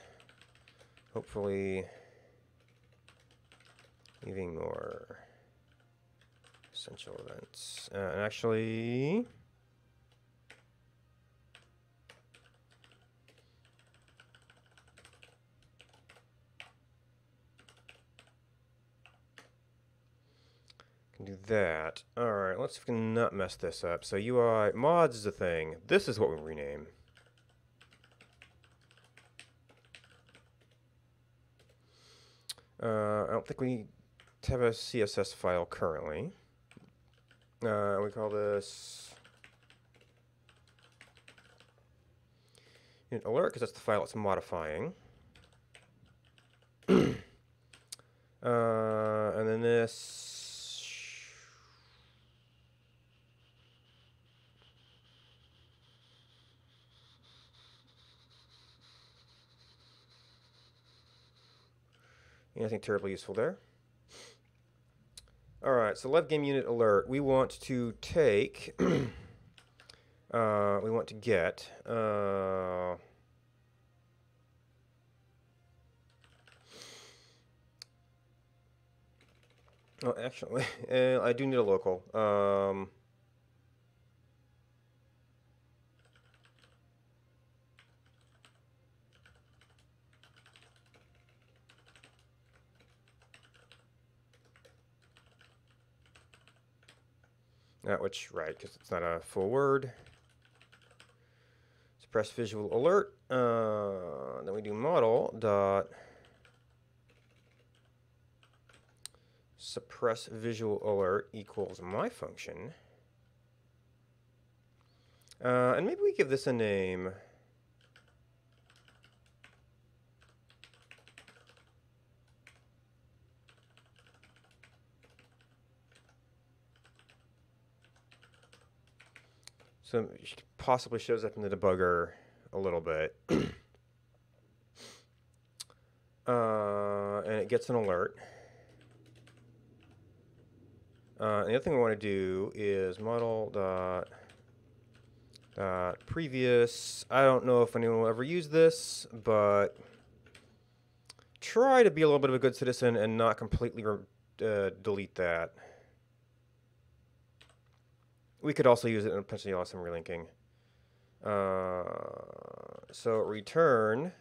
Hopefully leaving more essential events. And actually, can do that. All right, let's see if we can not mess this up. So UI mods is a thing. This is what we rename. I don't think we have a CSS file currently. We call this unit alert because that's the file it's modifying. And then this Anything terribly useful there. All right, so left game unit alert. We want to take, we want to get, oh, actually, I do need a local. Which, right, because it's not a full word. Suppress visual alert. Then we do model dot suppress visual alert equals my function. And maybe we give this a name. So it possibly shows up in the debugger a little bit. And it gets an alert. And the other thing we want to do is model dot previous. I don't know if anyone will ever use this, but try to be a little bit of a good citizen and not completely delete that. We could also use it in potentially awesome relinking. So return.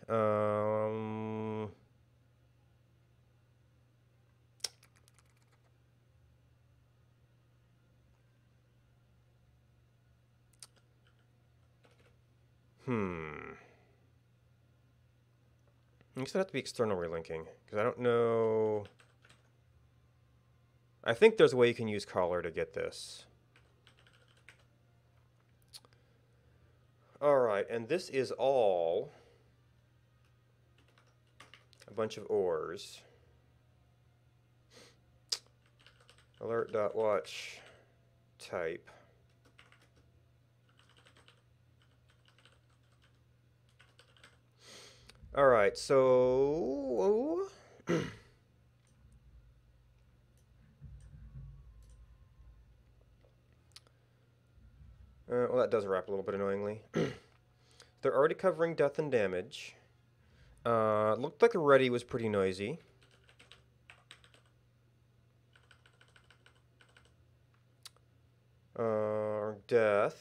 I guess it'd have to be external relinking, because I don't know. I think there's a way you can use caller to get this. All right, and this is all a bunch of ors. Alert.watch type. All right, so well, that does wrap a little bit annoyingly. They're already covering death and damage. Looked like ready was pretty noisy. Death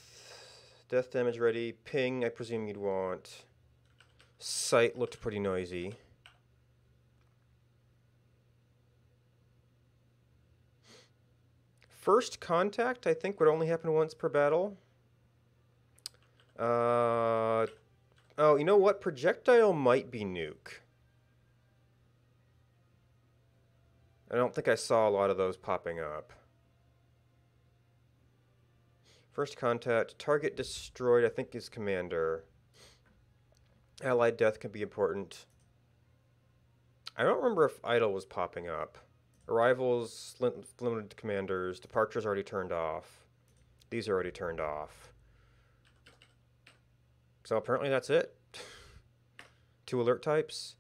damage ready. Ping, I presume you'd want. Sight looked pretty noisy. First contact, I think, would only happen once per battle. Oh, you know what? Projectile might be nuke. I don't think I saw a lot of those popping up. First contact, target destroyed, I think is commander. Allied death can be important. I don't remember if idle was popping up. Arrivals, limited to commanders. Departures already turned off. These are already turned off. So apparently that's it. 2 alert types.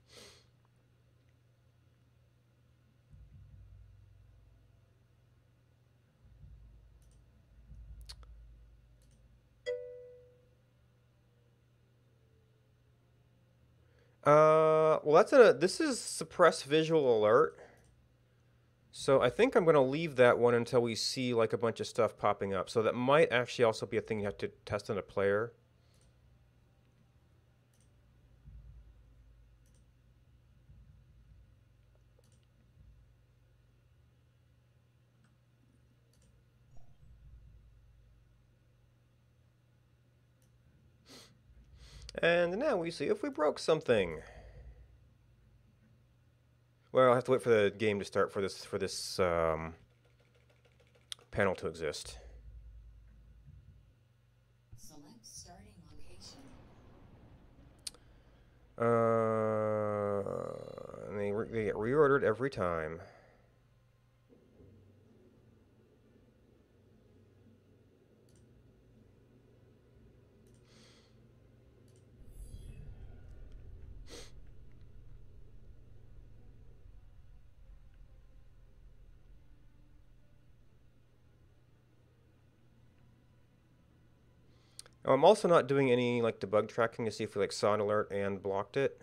Well, this is suppress visual alert. So I think I'm going to leave that one until we see like a bunch of stuff popping up. So that might actually also be a thing you have to test on a player. And now we see if we broke something. Well, I'll have to wait for the game to start for this panel to exist. Select starting location. And they get reordered every time. Oh, I'm also not doing any like debug tracking to see if we like saw an alert and blocked it.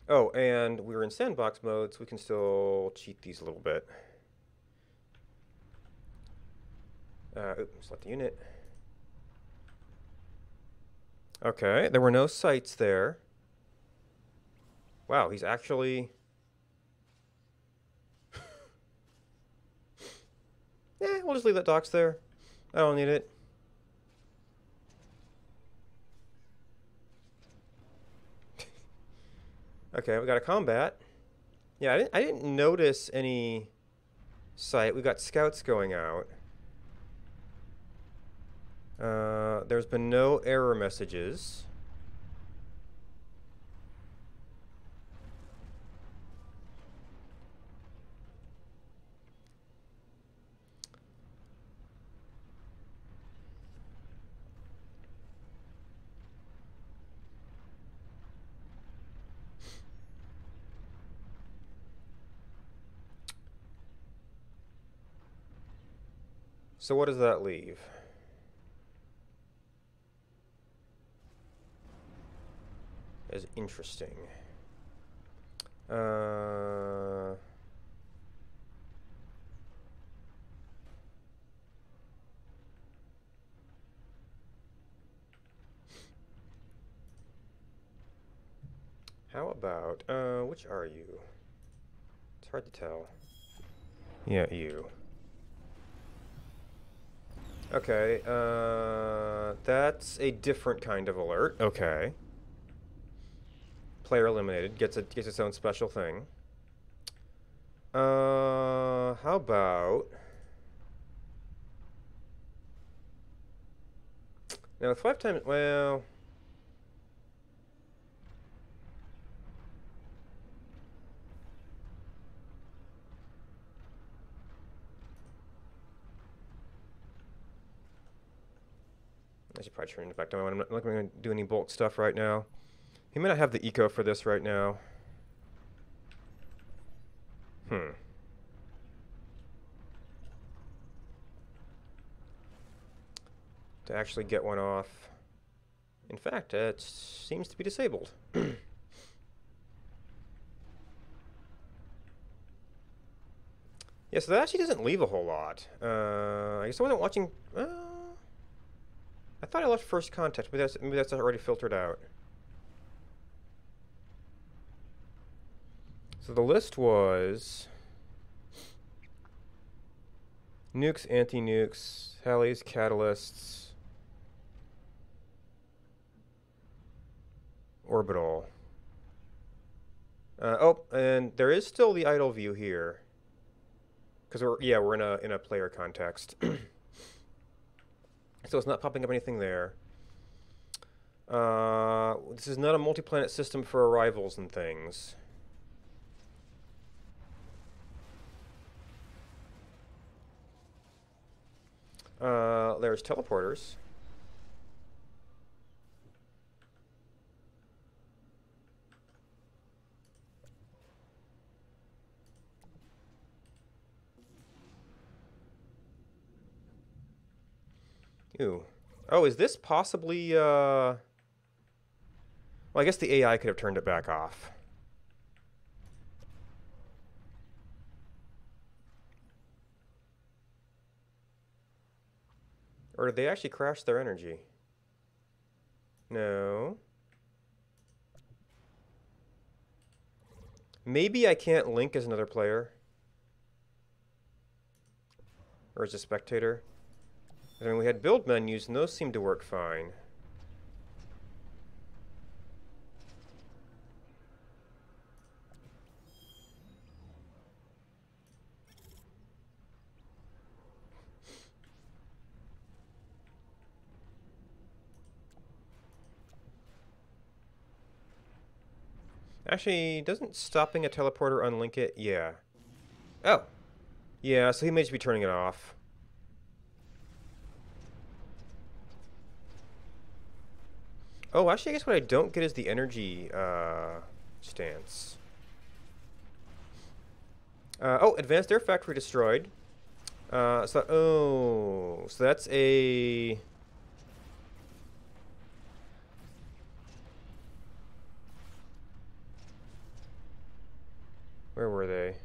Oh, and we were in sandbox mode, so we can still cheat these a little bit. Oops, select the unit. Okay, there were no sights there. Wow, he's actually... we'll just leave that docs there. I don't need it. Okay, we got a combat. Yeah, I didn't notice any sight. We got scouts going out. There's been no error messages. So what does that leave? As interesting. How about, which are you? It's hard to tell. Yeah, you. Okay, that's a different kind of alert. Okay. Player eliminated, gets its own special thing. How about... Now, with 5 times, well... I should probably turn it back down. I'm not going to do any bulk stuff right now. He may not have the eco for this right now. To actually get one off. In fact, it seems to be disabled. Yeah, so that actually doesn't leave a whole lot. I guess I wasn't watching... I thought I left first contact. Maybe that's already filtered out. So the list was... nukes, anti-nukes, helis, catalysts, orbital. Oh, and there is still the idle view here. Because we're in a player context. So it's not popping up anything there. This is not a multi-planet system for arrivals and things. There's teleporters. Ooh. Oh, is this possibly, well, I guess the AI could have turned it back off. Or did they actually crash their energy? No. Maybe I can't link as another player. Or as a spectator. I mean, we had build menus, and those seemed to work fine. Actually, doesn't stopping a teleporter unlink it? Yeah. Oh. Yeah, so he may just be turning it off. Oh, actually, I guess what I don't get is the energy stance. Oh, advanced air factory destroyed. So that's a. Where were they?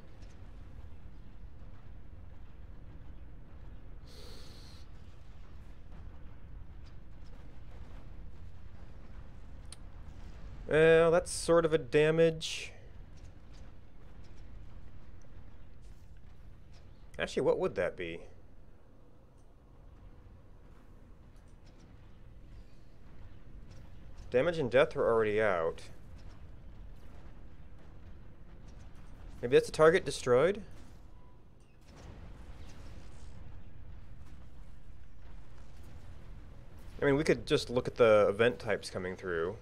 Well, that's sort of a damage. Actually, what would that be? Damage and death are already out. Maybe that's a target destroyed? I mean, we could just look at the event types coming through.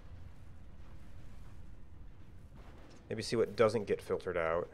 Maybe see what doesn't get filtered out.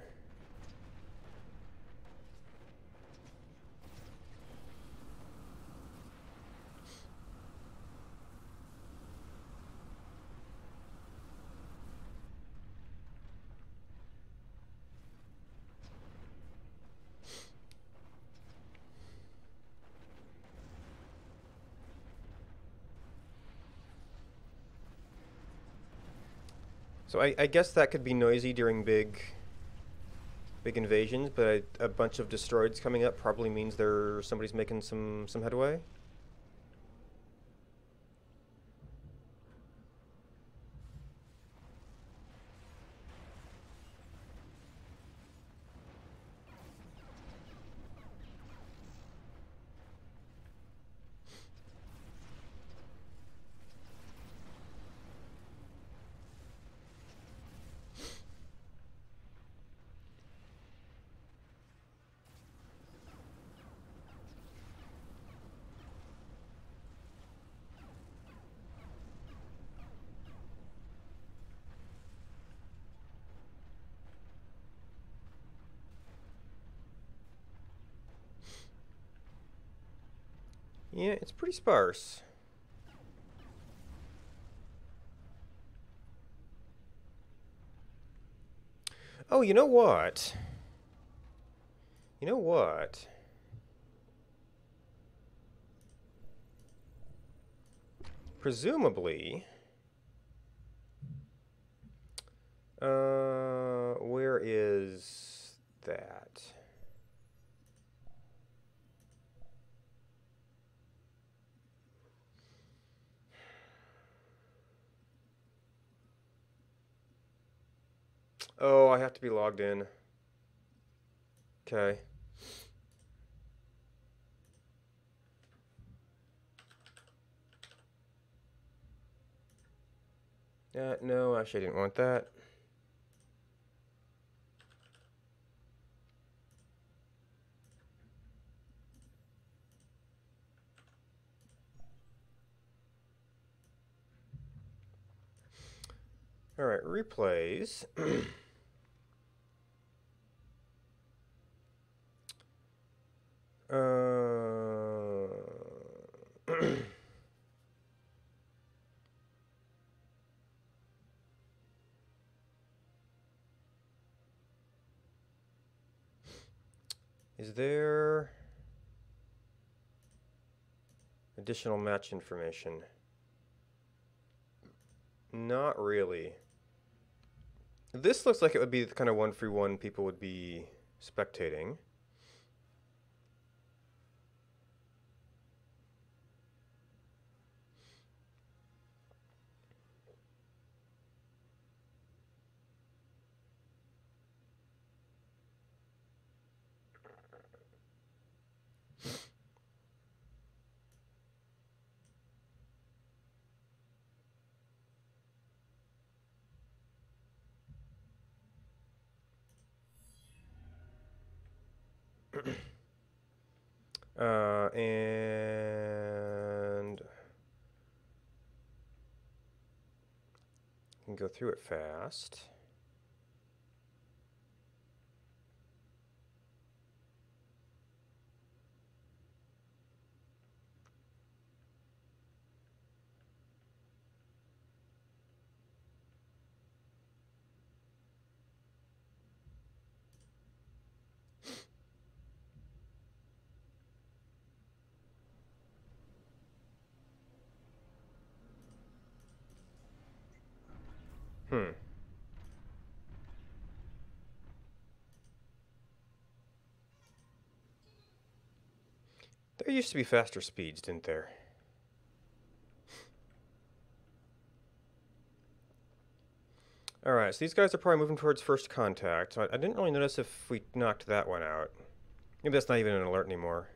So I guess that could be noisy during big invasions, but a bunch of destroyeds coming up probably means somebody's making some headway. Yeah, it's pretty sparse. Oh, you know what? You know what? Presumably, where is that? Oh, I have to be logged in. Okay. No, actually I didn't want that. All right, replays. Is there additional match information? Not really. This looks like it would be the kind of 1v1 people would be spectating. And can go through it fast. There used to be faster speeds, didn't there? Alright, so these guys are probably moving towards first contact. So I didn't really notice if we knocked that one out. Maybe that's not even an alert anymore.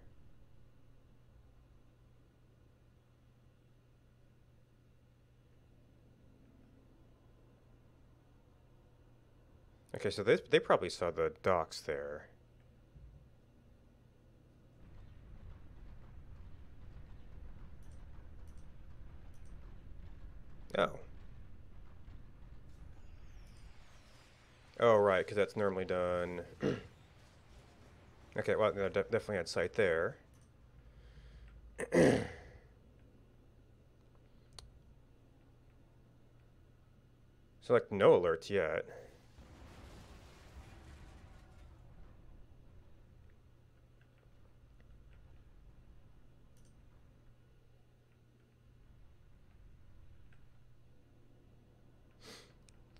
Okay, so they probably saw the docks there. Oh. Oh, right, because that's normally done. Okay, well, they definitely had sight there. So, like, no alerts yet.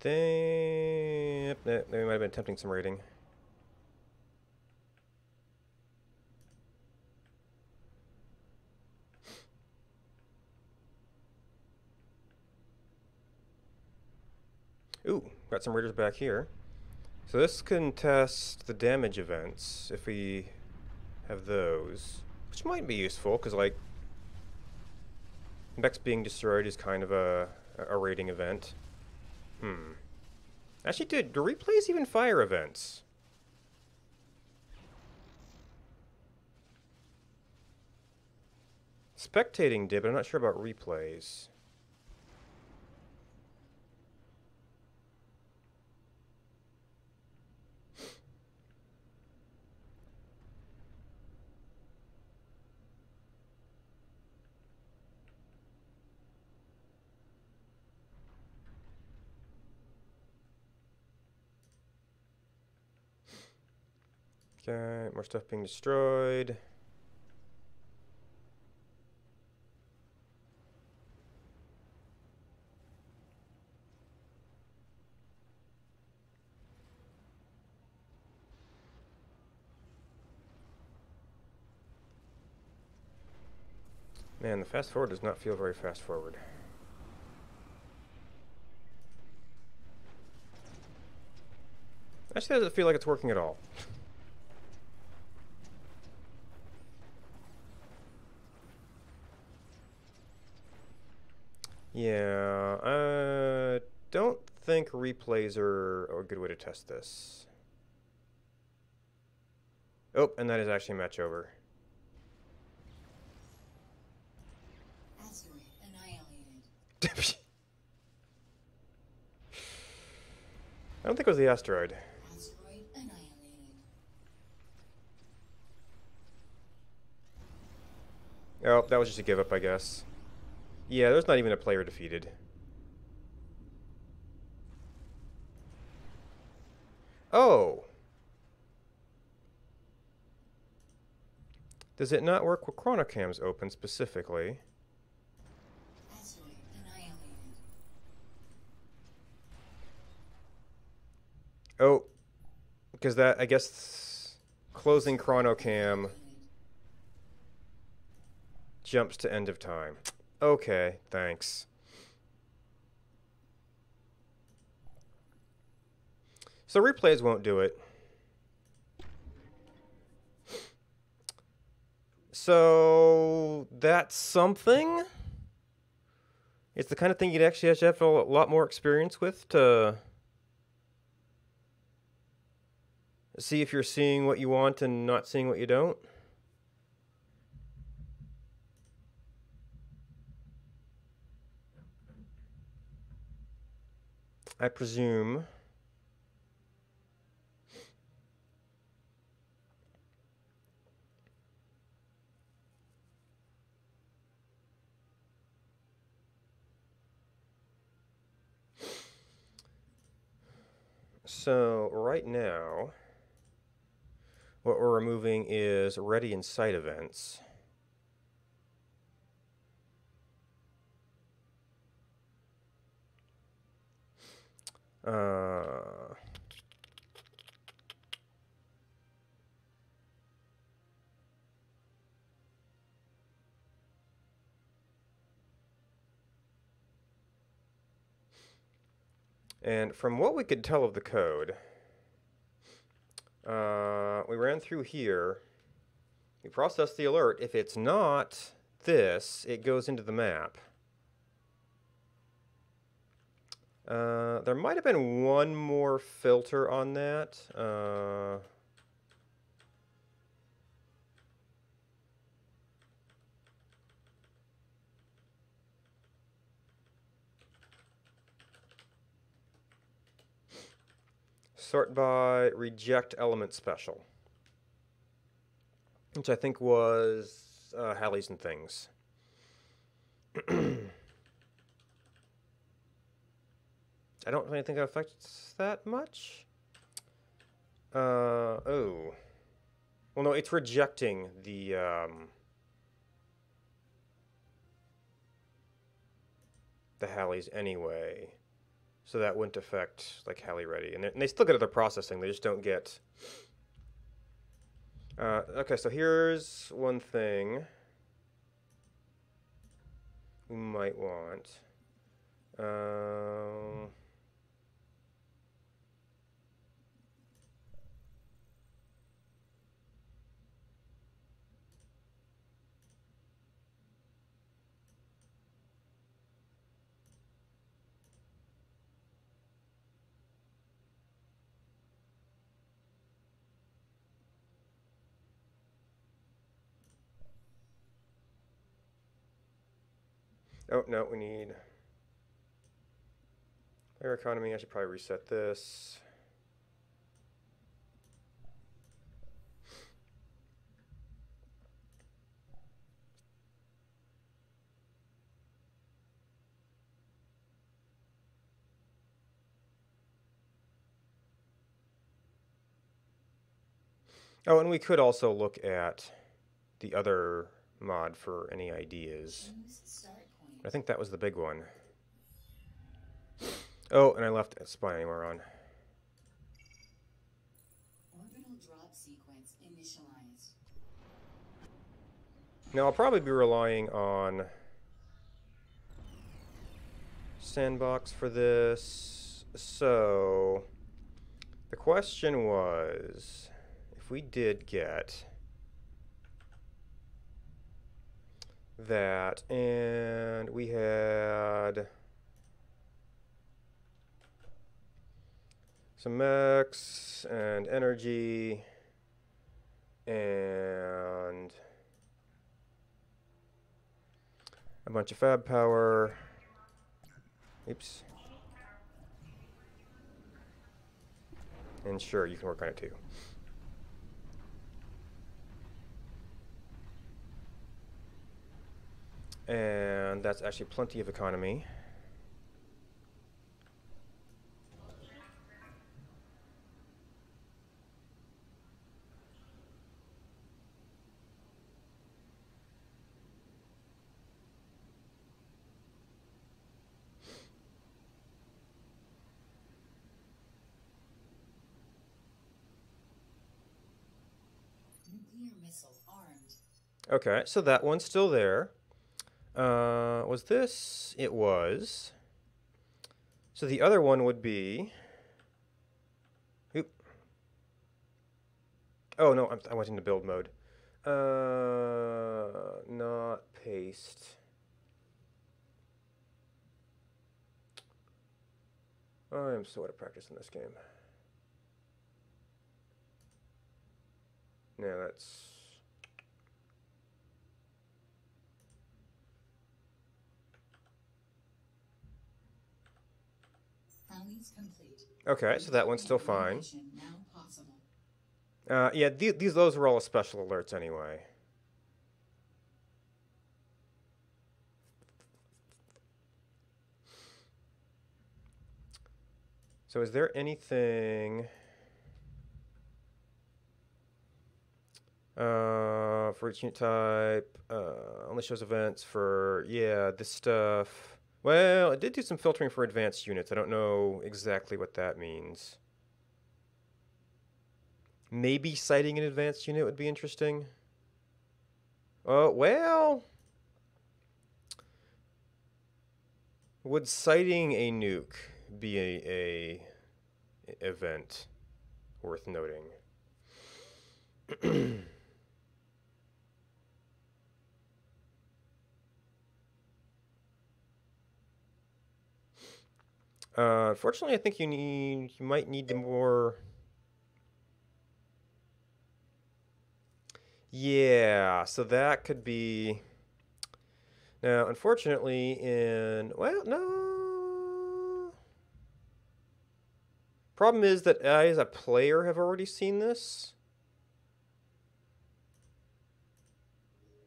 They might have been attempting some raiding. Ooh, got some raiders back here. So this can test the damage events if we have those, which might be useful because like mechs being destroyed is kind of a raiding event. Actually, do replays even fire events? Spectating did, but I'm not sure about replays. Okay, more stuff being destroyed. Man, the fast forward does not feel very fast forward. Actually, doesn't feel like it's working at all. Yeah, don't think replays are a good way to test this. Oh, and that is actually a match over. Asteroid annihilated. I don't think it was the asteroid. Asteroid annihilated. Oh, that was just a give up, I guess. Yeah, there's not even a player defeated. Oh! Does it not work with chronocams open specifically? Asteroid annihilated. Oh, because that, I guess, closing chronocam jumps to end of time. Okay, thanks. So replays won't do it. So that's something. It's the kind of thing you'd actually have a lot more experience with to see if you're seeing what you want and not seeing what you don't. I presume. So right now, what we're removing is ready in sight events. Uh, And from what we could tell of the code, we ran through here. We processed the alert. If it's not this, it goes into the map. There might have been one more filter on that. Sort by reject element special, which I think was Hallies and things. I don't really think that affects that much. Oh. Well, no, it's rejecting the Hallies anyway. So that wouldn't affect, like, Halley Ready. And they still get other processing, they just don't get... okay, so here's one thing we might want. Oh, no, we need air economy. I should probably reset this. Oh, and we could also look at the other mod for any ideas. Choose start point. I think that was the big one. Oh, and I left Spy Anywhere on. Orbital drop sequence initialized. Now, I'll probably be relying on Sandbox for this. So, the question was, if we did get that, and we had some mechs and energy and a bunch of fab power. Oops. And sure, you can work on it too. And that's actually plenty of economy. Nuclear missile armed. Okay, so that one's still there. Was this? It was. So the other one would be... Oop. Oh, no, I went into build mode. Not paste. I am so out of practice in this game. No, that's... Hallies complete. Okay, so that one's still fine. Elimination now possible. Yeah, those were all special alerts anyway. So is there anything for each unit type? Only shows events for, yeah, this stuff. Well, it did do some filtering for advanced units. I don't know exactly what that means. Maybe citing an advanced unit would be interesting. Oh, well... Would citing a nuke be a event worth noting. Unfortunately, I think you might need more. Yeah, so that could be. Now, unfortunately, well, no. Problem is that I, as a player, have already seen this.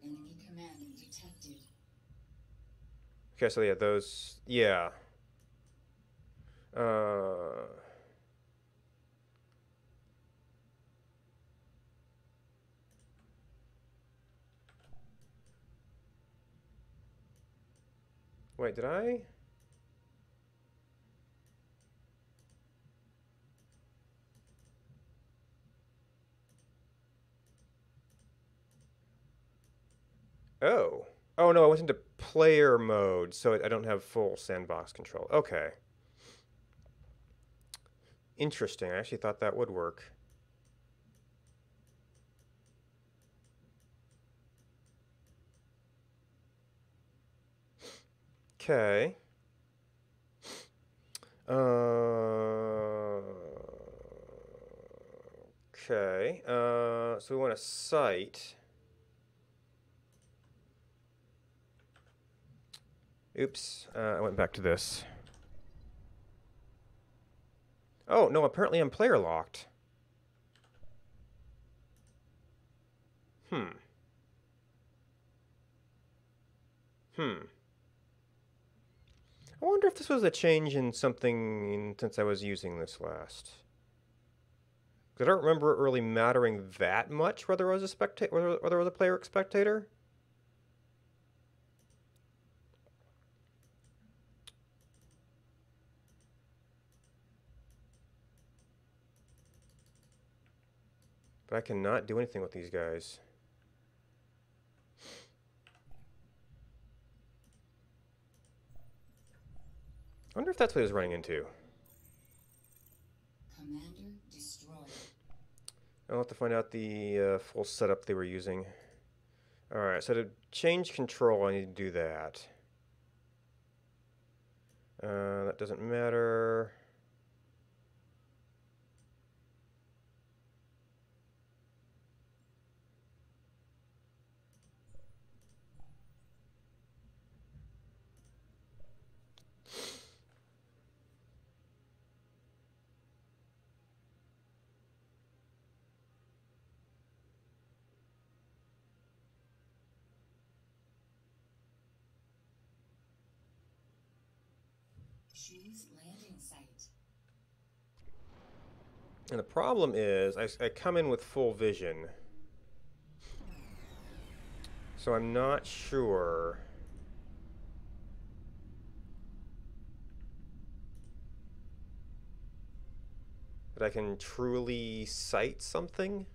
Enemy command detected. Okay, so yeah, those. Yeah. Uh. Wait, did I? Oh. Oh no, I went into player mode, so I don't have full sandbox control. Okay. Interesting. I actually thought that would work. Okay. Okay. So we want a site. Oops. I went back to this. Oh, no, apparently I'm player locked. Hmm. Hmm. I wonder if this was a change in something since I was using this last. Because I don't remember it really mattering that much whether I was a spectator, whether I was a player or spectator. But I cannot do anything with these guys. I wonder if that's what he was running into. Commander destroyed. I'll have to find out the full setup they were using. Alright, so to change control, I need to do that. That doesn't matter. Choose landing site. And the problem is, I come in with full vision. So I'm not sure that I can truly sight something.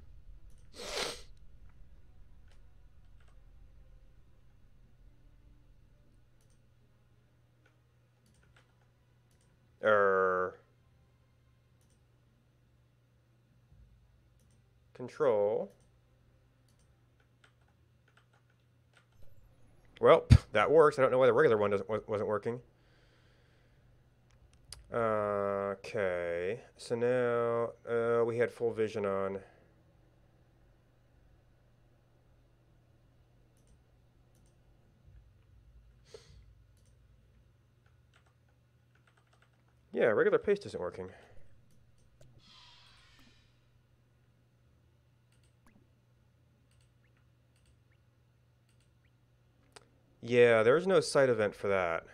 Control. Well, that works. I don't know why the regular one wasn't working. Okay, so now we had full vision on. Yeah, regular paste isn't working. Yeah, there's no side event for that.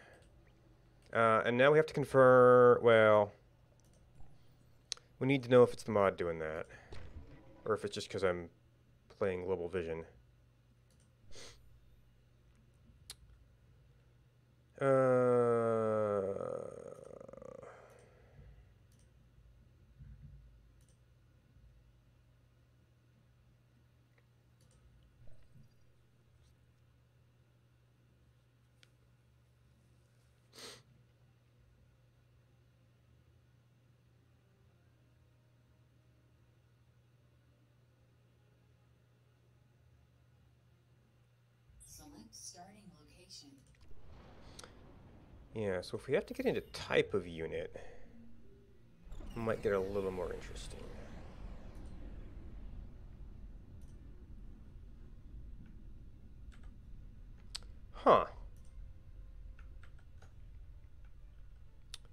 And now we have to confirm, well, we need to know if it's the mod doing that. Or if it's just because I'm playing global vision. Uh, starting location. Yeah, so if we have to get into type of unit, it might get a little more interesting. Huh.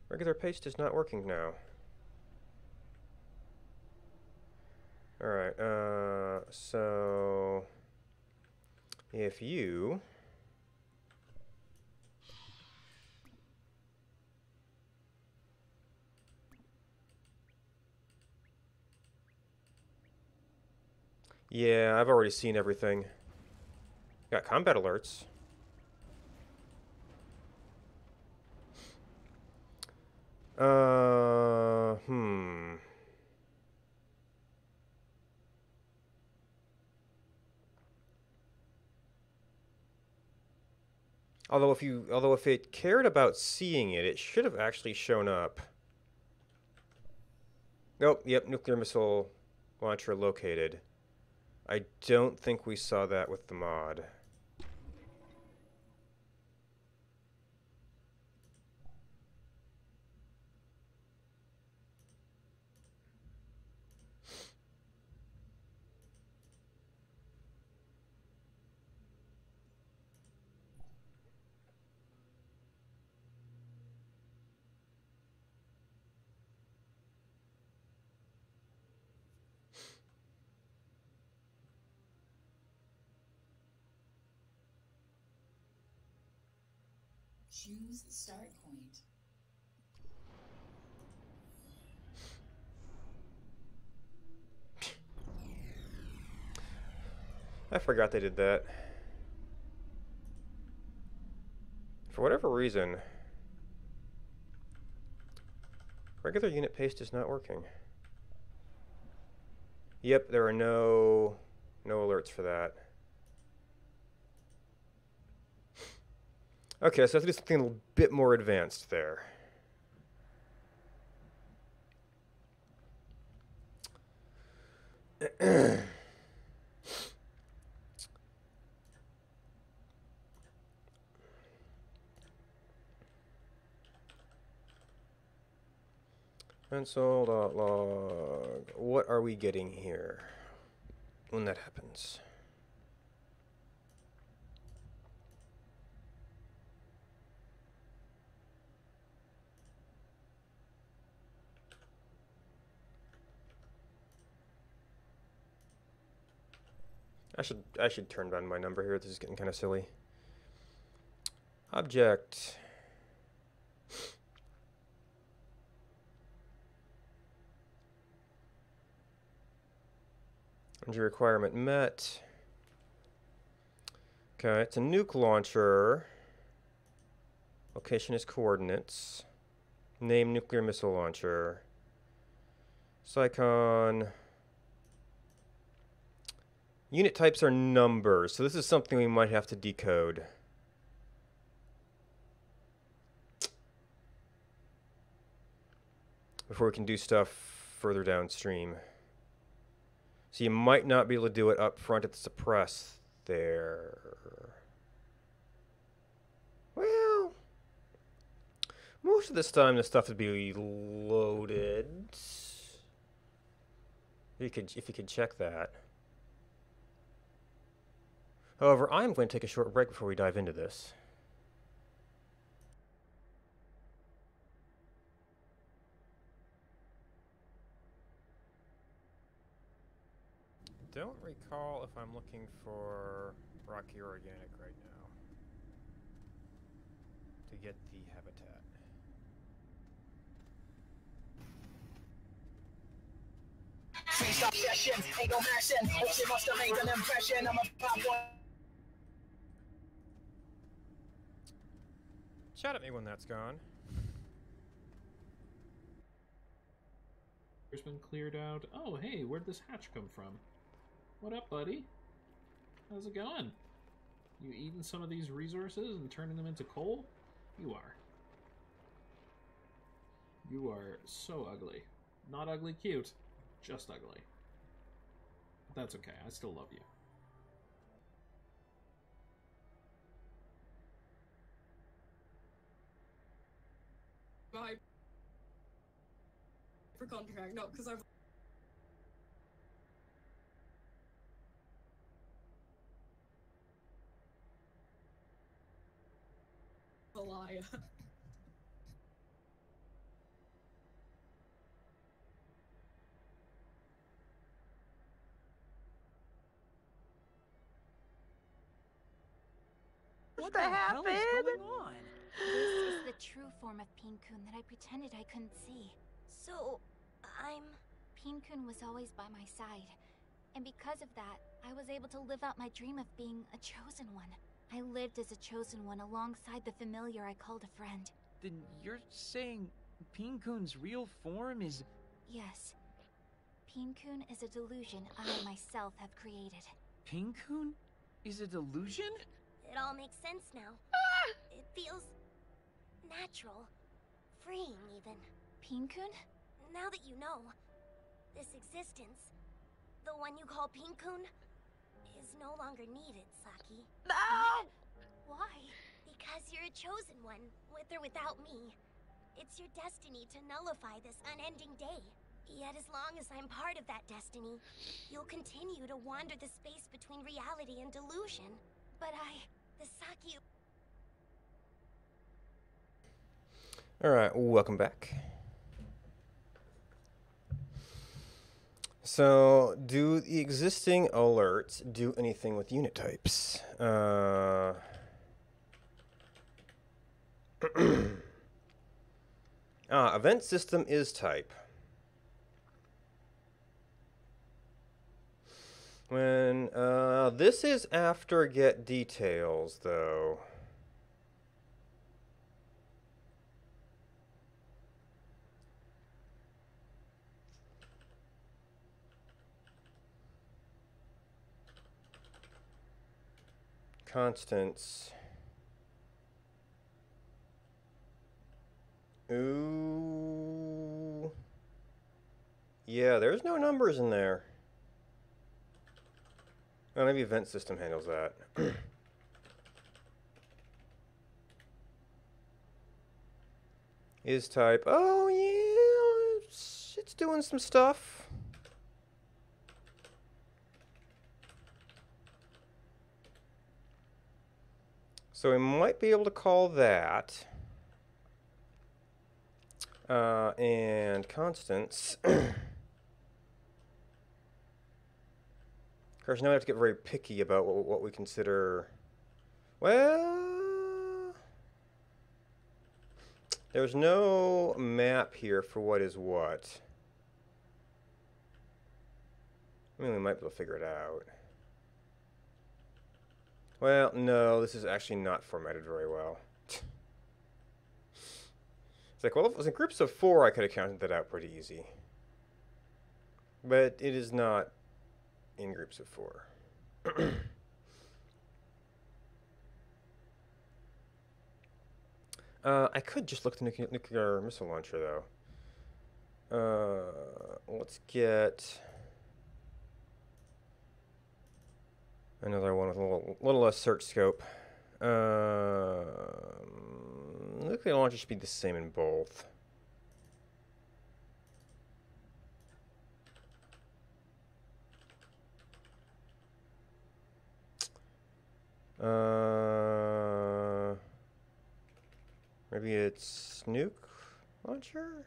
Regular paste is not working now. Alright, so if you yeah, I've already seen everything. Got combat alerts. Hmm. Although if it cared about seeing it, it should have actually shown up. Nope, yep, nuclear missile launcher located. I don't think we saw that with the mod. Choose start point. I forgot they did that. For whatever reason, regular unit paste is not working. Yep, there are no alerts for that. Okay, so I have to do something a little bit more advanced there. Console.log. What are we getting here when that happens? I should turn down my number here. This is getting kind of silly. Object. Energy requirement met. Okay, it's a nuke launcher. Location is coordinates. Name nuclear missile launcher. Psychon. Unit types are numbers, so this is something we might have to decode. Before we can do stuff further downstream. So you might not be able to do it up front at the suppress there. Well, most of this time the stuff would be loaded. If you could check that. However, I'm going to take a short break before we dive into this. Don't recall if I'm looking for rocky or organic right now to get the habitat. Freestyle session, ain't no mashing. Hope she must have made an impression. I'm a pop one. Shout at me when that's gone. There's been cleared out. Oh, hey, where'd this hatch come from? What up, buddy? How's it going? You eating some of these resources and turning them into coal? You are. You are so ugly. Not ugly cute, just ugly. But that's okay, I still love you. my for contract, not because I've a liar. What the hell is going on? This is the true form of Pin-kun that I pretended I couldn't see. So, Pin-kun was always by my side. And because of that, I was able to live out my dream of being a chosen one. I lived as a chosen one alongside the familiar I called a friend. Then you're saying Pin-kun's real form is... Yes. Pin-kun is a delusion I myself have created. Pin-kun is a delusion? It all makes sense now. It feels natural. Freeing, even. Pin-kun? Now that you know, this existence, the one you call Pin-kun, is no longer needed, Saki. No! Why? Because you're a chosen one, with or without me. It's your destiny to nullify this unending day. Yet as long as I'm part of that destiny, you'll continue to wander the space between reality and delusion. But the Saki... Alright, welcome back. So, do the existing alerts do anything with unit types? Event system is type. When, this is after get details, though. Constants. Ooh. Yeah, there's no numbers in there. Oh, maybe event system handles that. Is type. Oh, yeah. It's doing some stuff. So we might be able to call that. And constants. Of course, now we have to get very picky about what we consider. Well, there's no map here for what is what. I mean, we might be able to figure it out. Well, no, this is actually not formatted very well. It's like, well, if it was in groups of 4, I could have counted that out pretty easy. But it is not in groups of 4. I could just look at the nuclear missile launcher, though. Let's get another one with a little less search scope. Nuclear launcher should be the same in both. Maybe it's nuke launcher?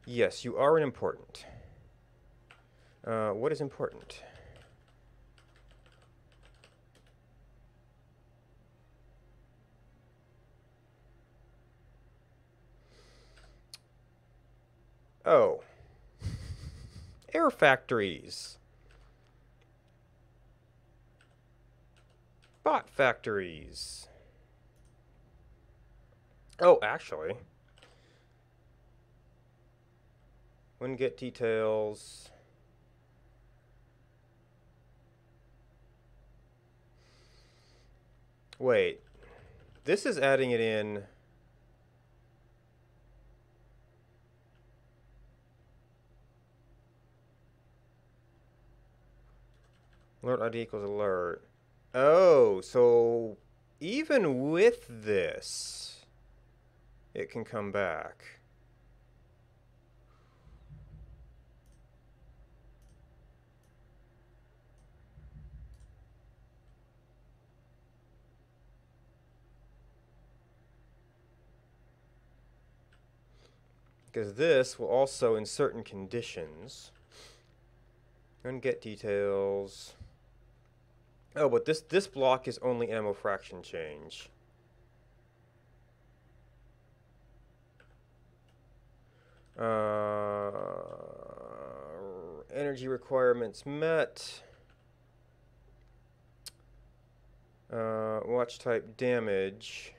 Yes, you are an important. What is important? Oh. Air factories. Bot factories. Oh, actually. When get details. Wait. This is adding it in. Alert ID equals alert. Oh, so even with this, it can come back. Because this will also, in certain conditions, and get details. Oh, but this block is only ammo fraction change. Energy requirements met. Watch type damage.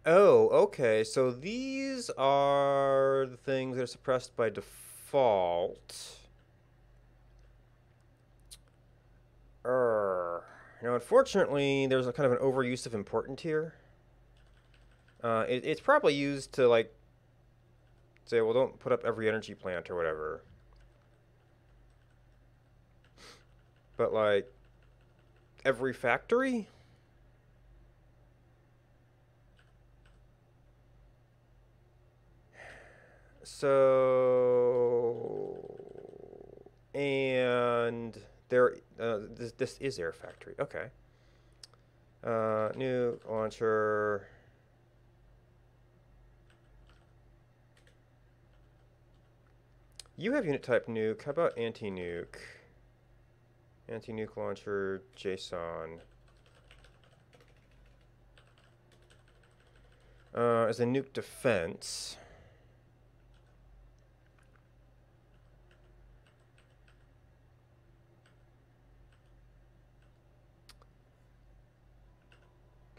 Oh, okay. So these are the things that are suppressed by default. Now, unfortunately, there's a kind of an overuse of important here. It's probably used to, like, say, well, don't put up every energy plant or whatever. But, like, every factory? So, and there, this is Air Factory. Okay. New launcher. You have unit type nuke. How about anti-nuke? Anti-nuke launcher JSON. As a nuke defense.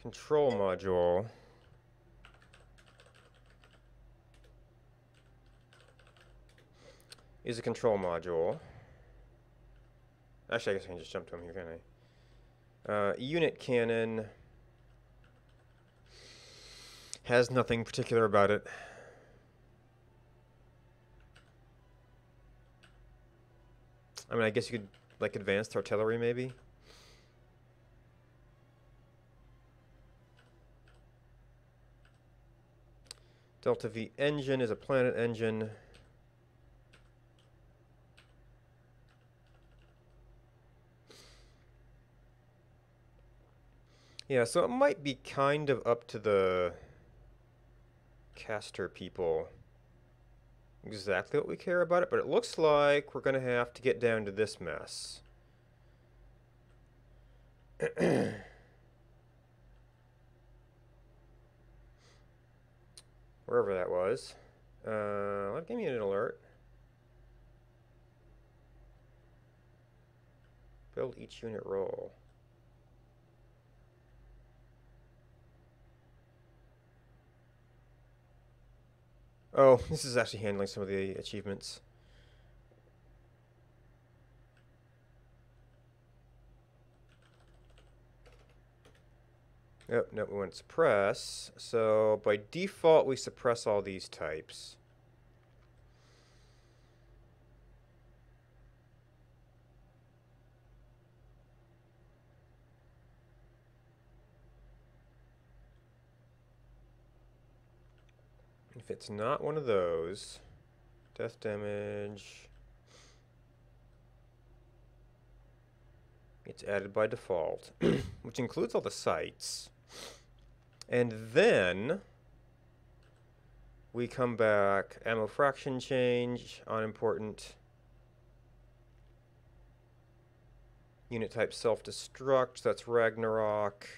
Control module. Is a control module. Actually, I guess I can just jump to him here, can't I? Unit cannon. Has nothing particular about it. I mean, I guess you could, like, advanced artillery, maybe? Delta V engine is a planet engine. Yeah, so it might be kind of up to the caster people exactly what we care about it, but it looks like we're going to have to get down to this mess. Wherever that was. Give me an alert. Build each unit role. Oh, this is actually handling some of the achievements. Yep, no, we want to suppress. So by default, we suppress all these types. If it's not one of those, death damage, it's added by default, which includes all the sites. And then we come back, ammo fraction change, unimportant. Unit type self-destruct, that's Ragnarok.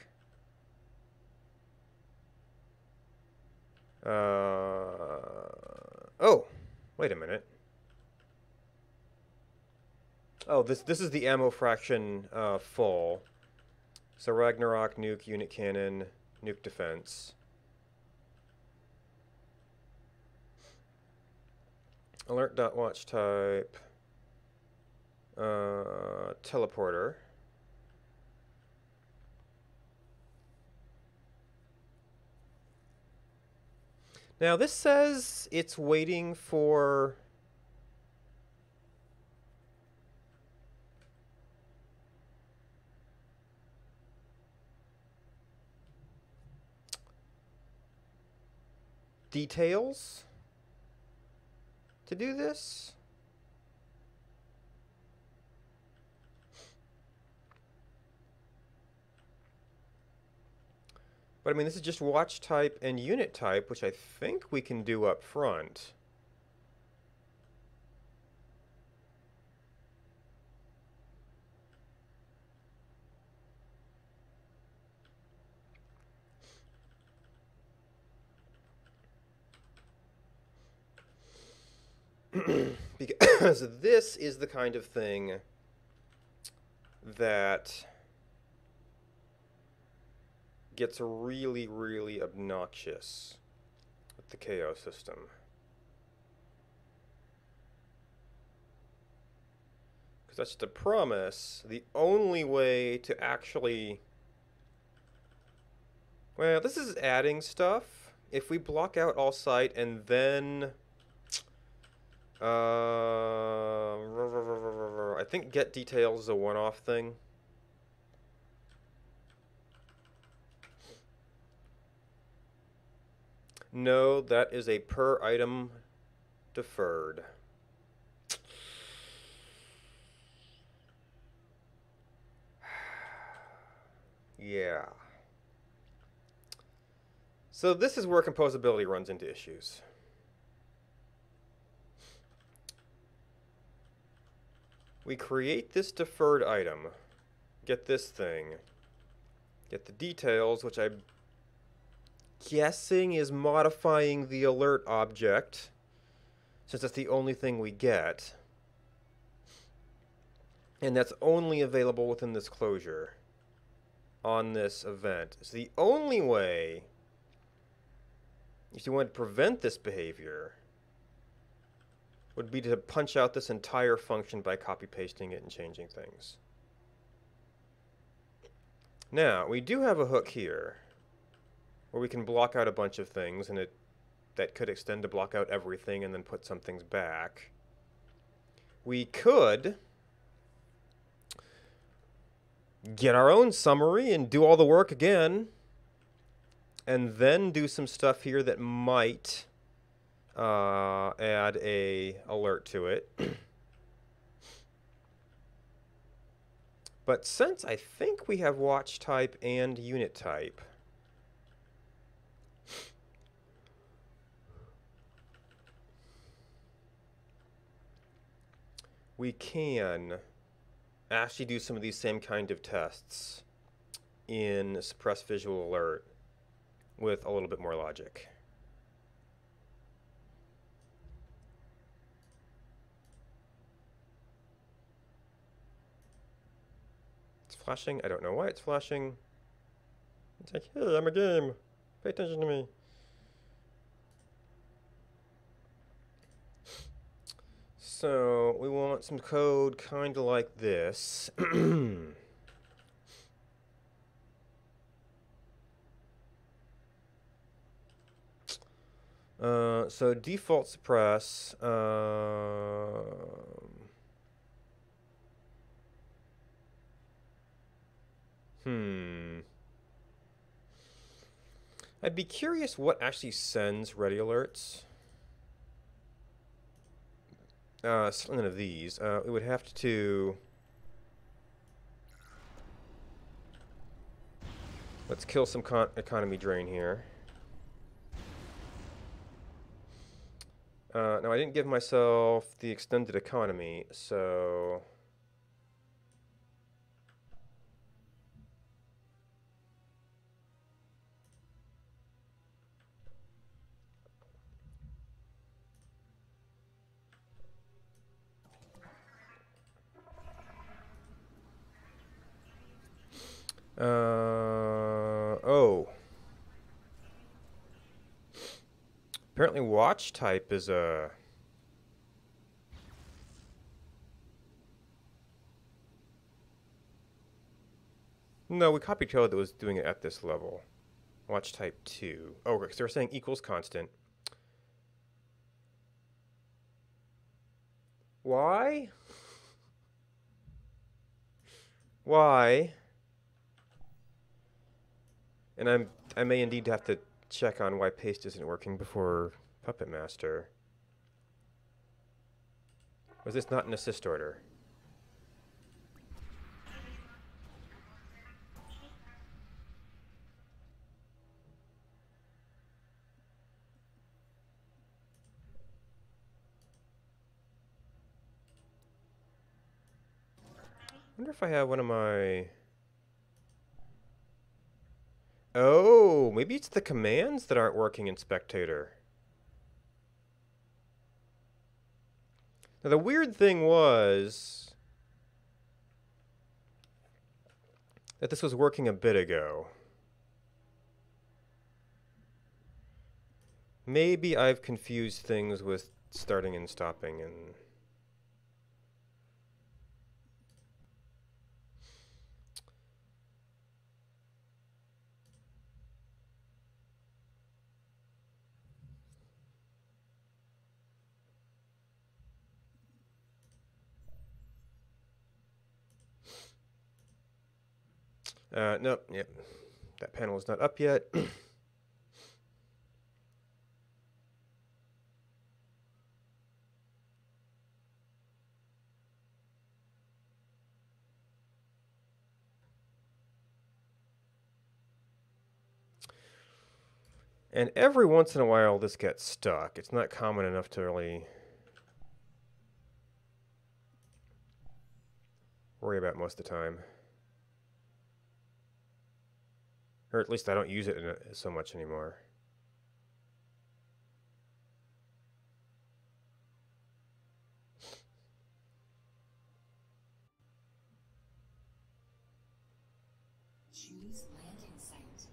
Oh, wait a minute. Oh, this is the ammo fraction full. So Ragnarok, nuke, unit cannon, nuke defense. Alert.watch type. Teleporter. Now this says it's waiting for... details to do this. But I mean, this is just watch type and unit type, which I think we can do up front. Because this is the kind of thing that gets really, really obnoxious with the KO system. Because that's the promise. The only way to actually... Well, this is adding stuff. If we block out all sight and then... I think get details is a one-off thing. No, that is a per item deferred. Yeah. So this is where composability runs into issues. We create this deferred item, get this thing, get the details, which I'm guessing is modifying the alert object, since that's the only thing we get. And that's only available within this closure on this event. So the only way, if you want to prevent this behavior, would be to punch out this entire function by copy-pasting it and changing things. Now, we do have a hook here where we can block out a bunch of things, and that could extend to block out everything and then put some things back. We could get our own summary and do all the work again, and then do some stuff here that might add a alert to it. But since I think we have watch type and unit type, we can actually do some of these same kind of tests in suppress visual alert with a little bit more logic. Flashing. I don't know why it's flashing. It's like, hey, I'm a game. Pay attention to me. So we want some code kind of like this. So default suppress. I'd be curious what actually sends ready alerts. None of these. We would have to... Let's kill some economy drain here. Now, I didn't give myself the extended economy, so... Oh. Apparently watch type is a... No, we copied code that was doing it at this level. Watch type 2. Oh, because they're saying equals constant. Why? Why? And I may indeed have to check on why paste isn't working before Puppet Master. Was this not an assist order? I wonder if I have one of my... Oh, maybe it's the commands that aren't working in Spectator. Now, the weird thing was that this was working a bit ago. Maybe I've confused things with starting and stopping and... Nope, yep. That panel is not up yet. And every once in a while this gets stuck. It's not common enough to really worry about most of the time. Or at least I don't use it so much anymore. Choose landing site.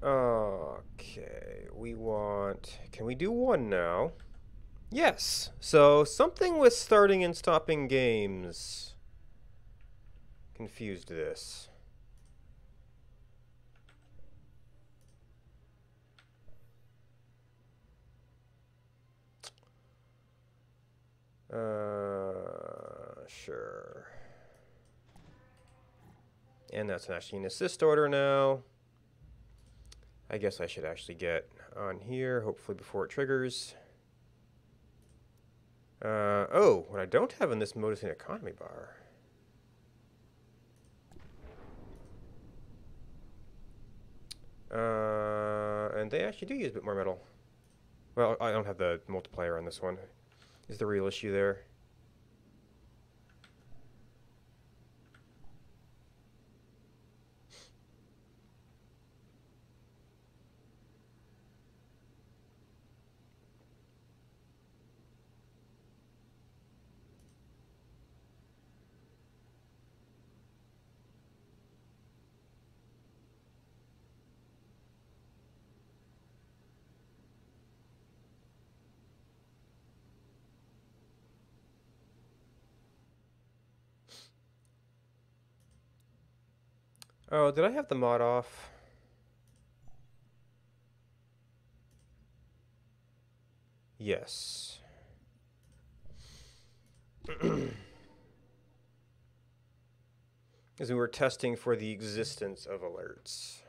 Okay, we want... Can we do one now? Yes. So something with starting and stopping games confused this. Sure. And that's actually an assist order now. I guess I should actually get on here, hopefully before it triggers. Oh, what I don't have in this mode is an economy bar. And they actually do use a bit more metal. Well, I don't have the multiplier on this one. Is the real issue there? Oh, did I have the mod off? Yes. As we were testing for the existence of alerts.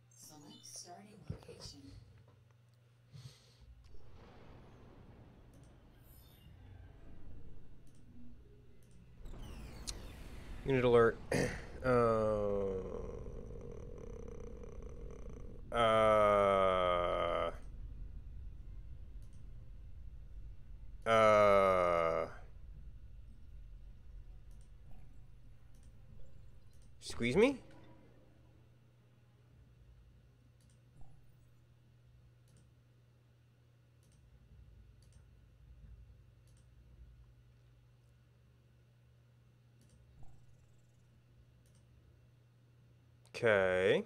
Select starting location. Unit alert. uh, Squeeze me? Okay.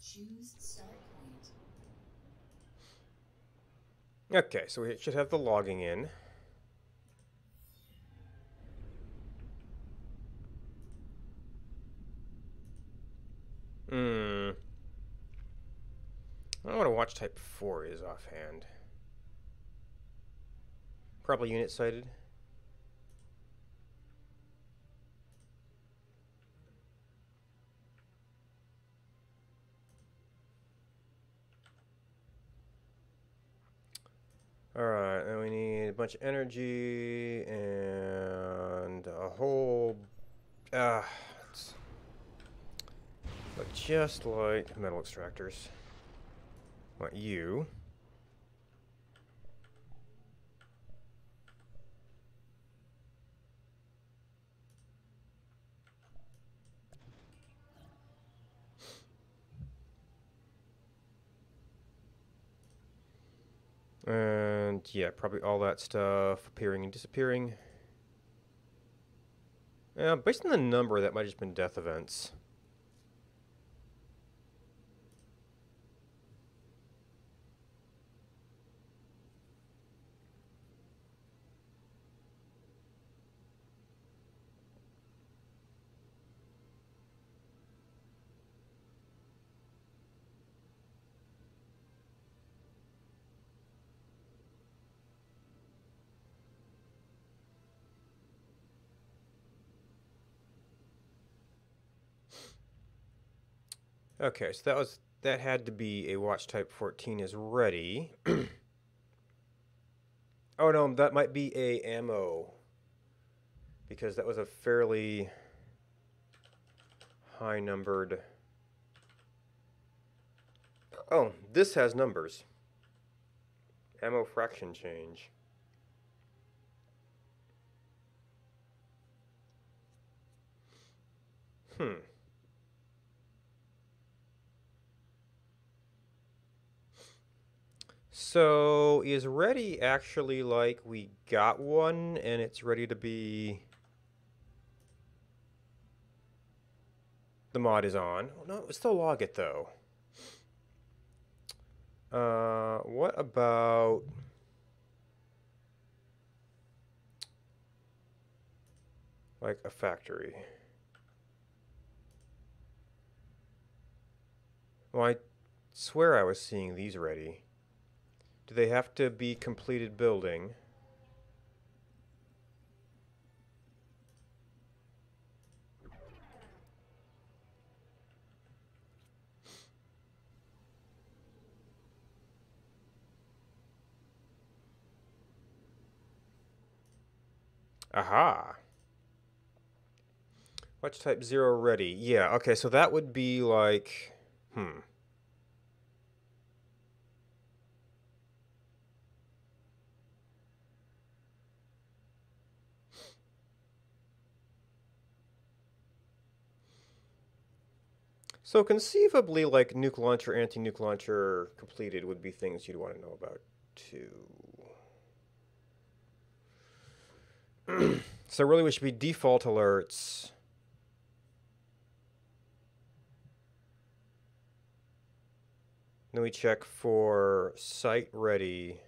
Choose start point. Okay, so we should have the logging in. I don't know what a watch type 4 is offhand. Probably unit sighted. Alright, and we need a bunch of energy and a whole... it's look just like metal extractors. Want you. And yeah, probably all that stuff appearing and disappearing. Yeah, based on the number, that might have just been death events. Okay, so that had to be a watch type 14 is ready. Oh no, that might be a ammo, because that was a fairly high numbered. Oh, this has numbers. Ammo fraction change. So is ready actually like we got one and it's ready to be... The mod is on. Oh, no, still log it though. What about... like a factory? Well, I swear I was seeing these ready. Do they have to be completed building? Aha. Watch type 0 ready. Yeah, okay, so that would be like... So conceivably, like nuke launcher, anti-nuke launcher completed would be things you'd want to know about too. So really we should be default alerts. Then we check for site ready,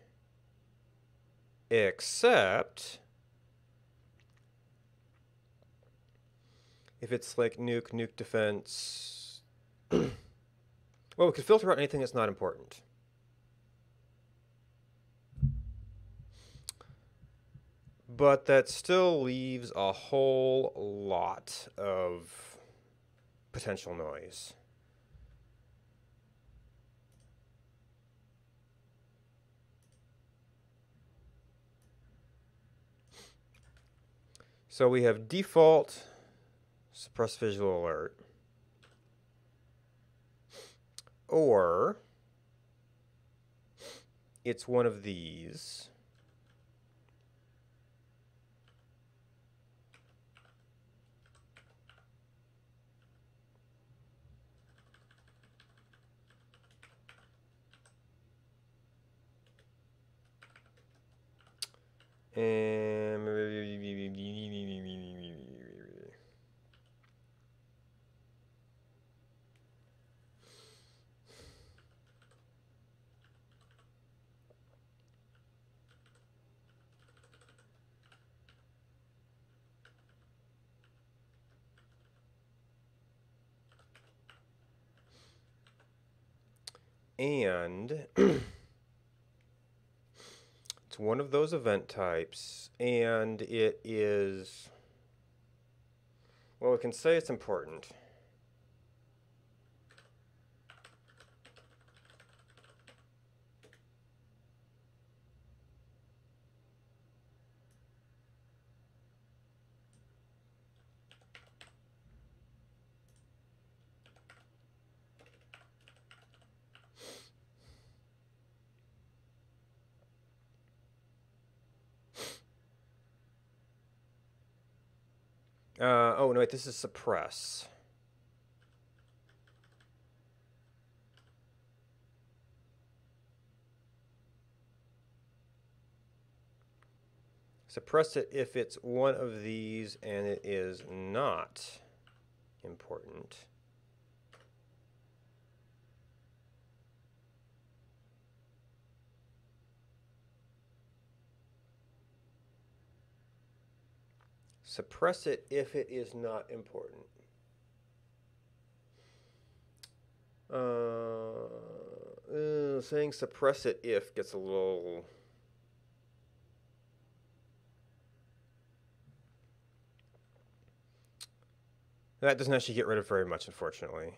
except if it's like nuke defense. Well, we could filter out anything that's not important. But that still leaves a whole lot of potential noise. So we have default suppress visual alert, or it's one of these. And it's one of those event types, and it is, well, we can say it's important. Oh, no, wait, this is suppress. Suppress it if it's one of these and it is not important. Suppress it if it is not important. Saying suppress it if gets a little... That doesn't actually get rid of very much, unfortunately.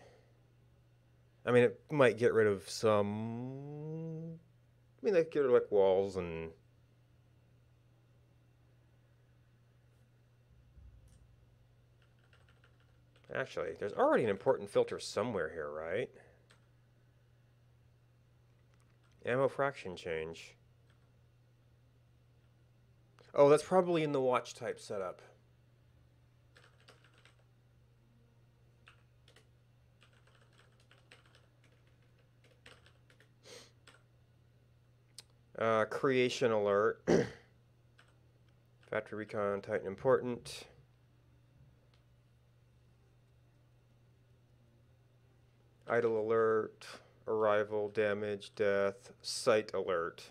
I mean, it might get rid of some... I mean, they get rid of, like, walls and... Actually, there's already an important filter somewhere here, right? Ammo fraction change. Oh, that's probably in the watch type setup. Creation alert. Factory recon, Titan important. Idle alert, arrival, damage, death, site alert.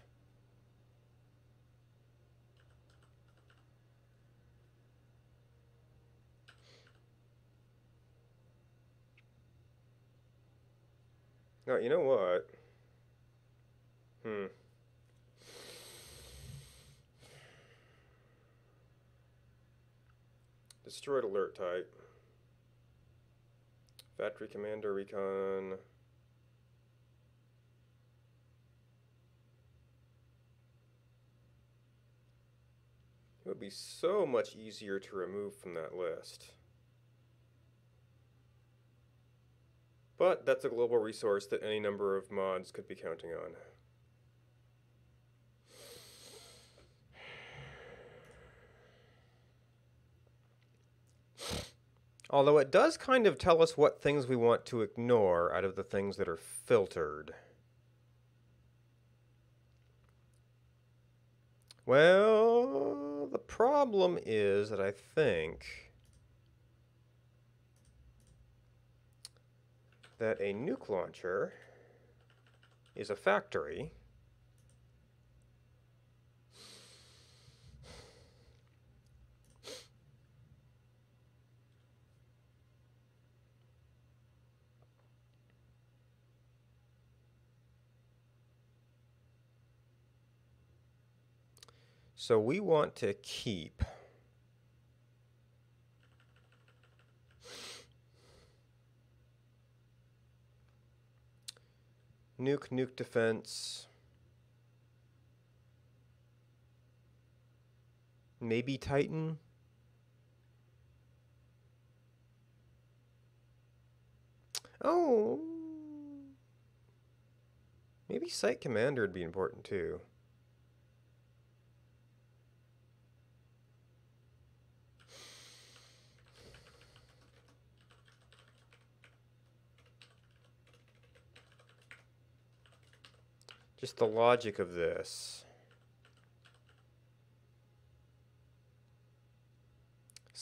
Oh, you know what? Destroyed alert type. Factory commander recon. It would be so much easier to remove from that list. But that's a global resource that any number of mods could be counting on. Although it does kind of tell us what things we want to ignore out of the things that are filtered. Well, the problem is that I think that a nuke launcher is a factory. So we want to keep nuke defense, maybe Titan. Oh, maybe Site Commander would be important too. Just the logic of this.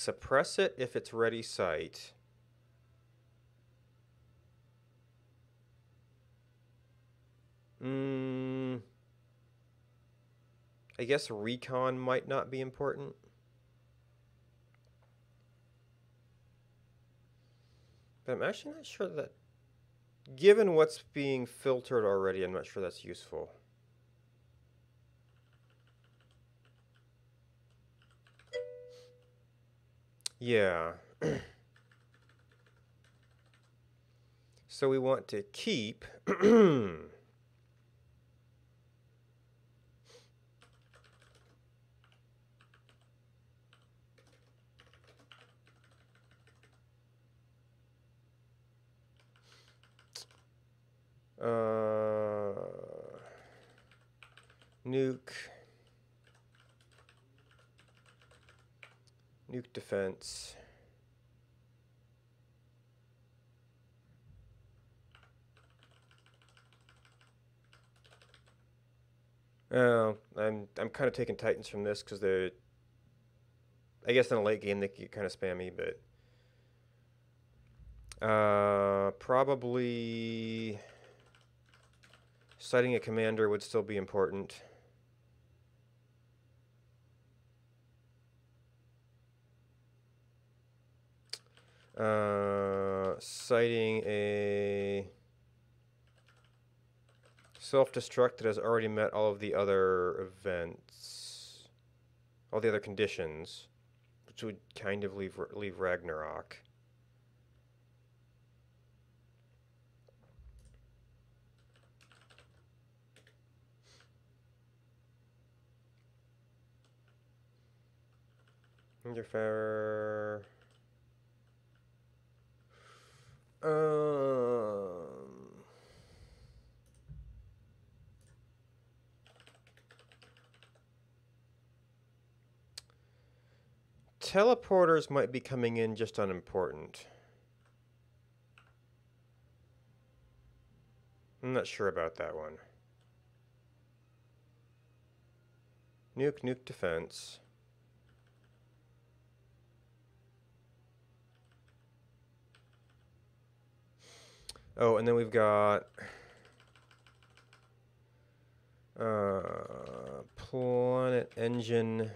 Suppress it if it's ready sight. I guess recon might not be important. But I'm actually not sure that, given what's being filtered already, I'm not sure that's useful. Yeah. So we want to keep nuke defense. I'm kind of taking Titans from this because they're, I guess in a late game they get kind of spammy, but probably sighting a commander would still be important. Sighting a self-destruct that has already met all of the other events, all the other conditions, which would kind of leave Ragnarok. Interferer. Teleporters might be coming in just unimportant. I'm not sure about that one. Nuke defense. Oh, and then we've got Planet Engine.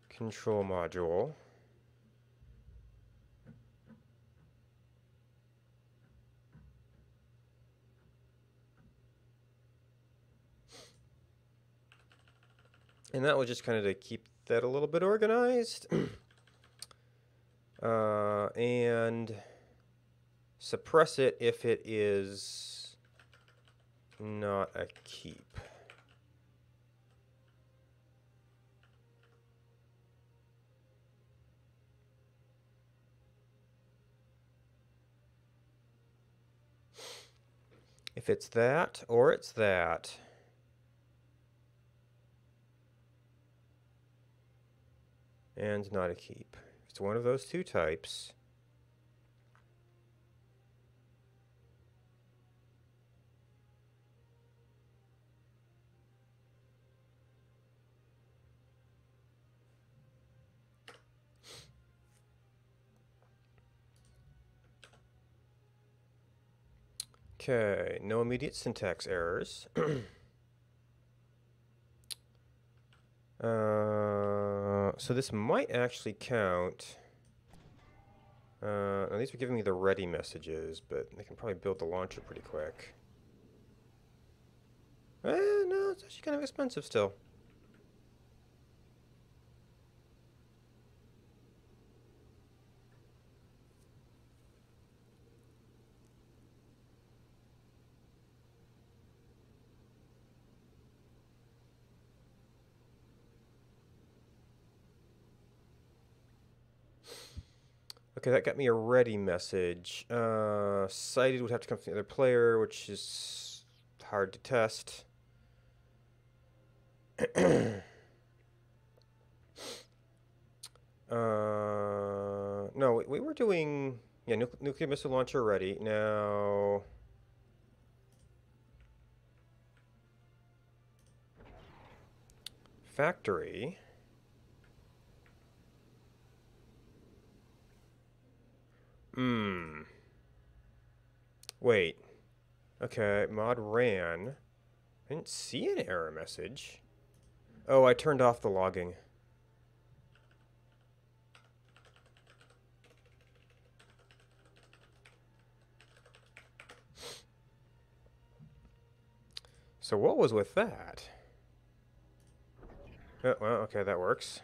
Control module. And that was just kind of to keep that a little bit organized. And suppress it if it is not a keep. If it's that, or it's that. And not a keep. It's one of those two types. Okay, no immediate syntax errors. So this might actually count. Now these are giving me the ready messages, but they can probably build the launcher pretty quick. No, it's actually kind of expensive still. Okay, that got me a ready message. Cited would have to come from the other player, which is hard to test. No, we were doing, yeah, nuclear missile launcher ready. Now, factory. Wait. Okay, mod ran. I didn't see an error message. Oh, I turned off the logging. So what was with that? Oh, well, okay, that works.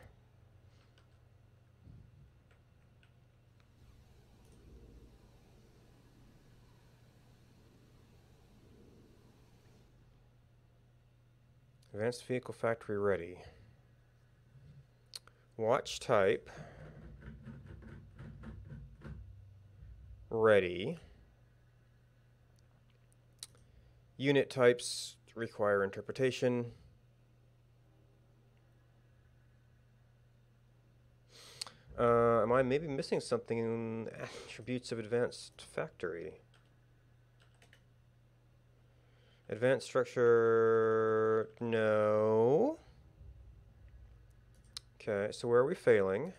Advanced vehicle factory ready. Watch type. Ready. Unit types require interpretation. Am I maybe missing something in attributes of advanced factory? Advanced structure, no. Okay, so where are we failing?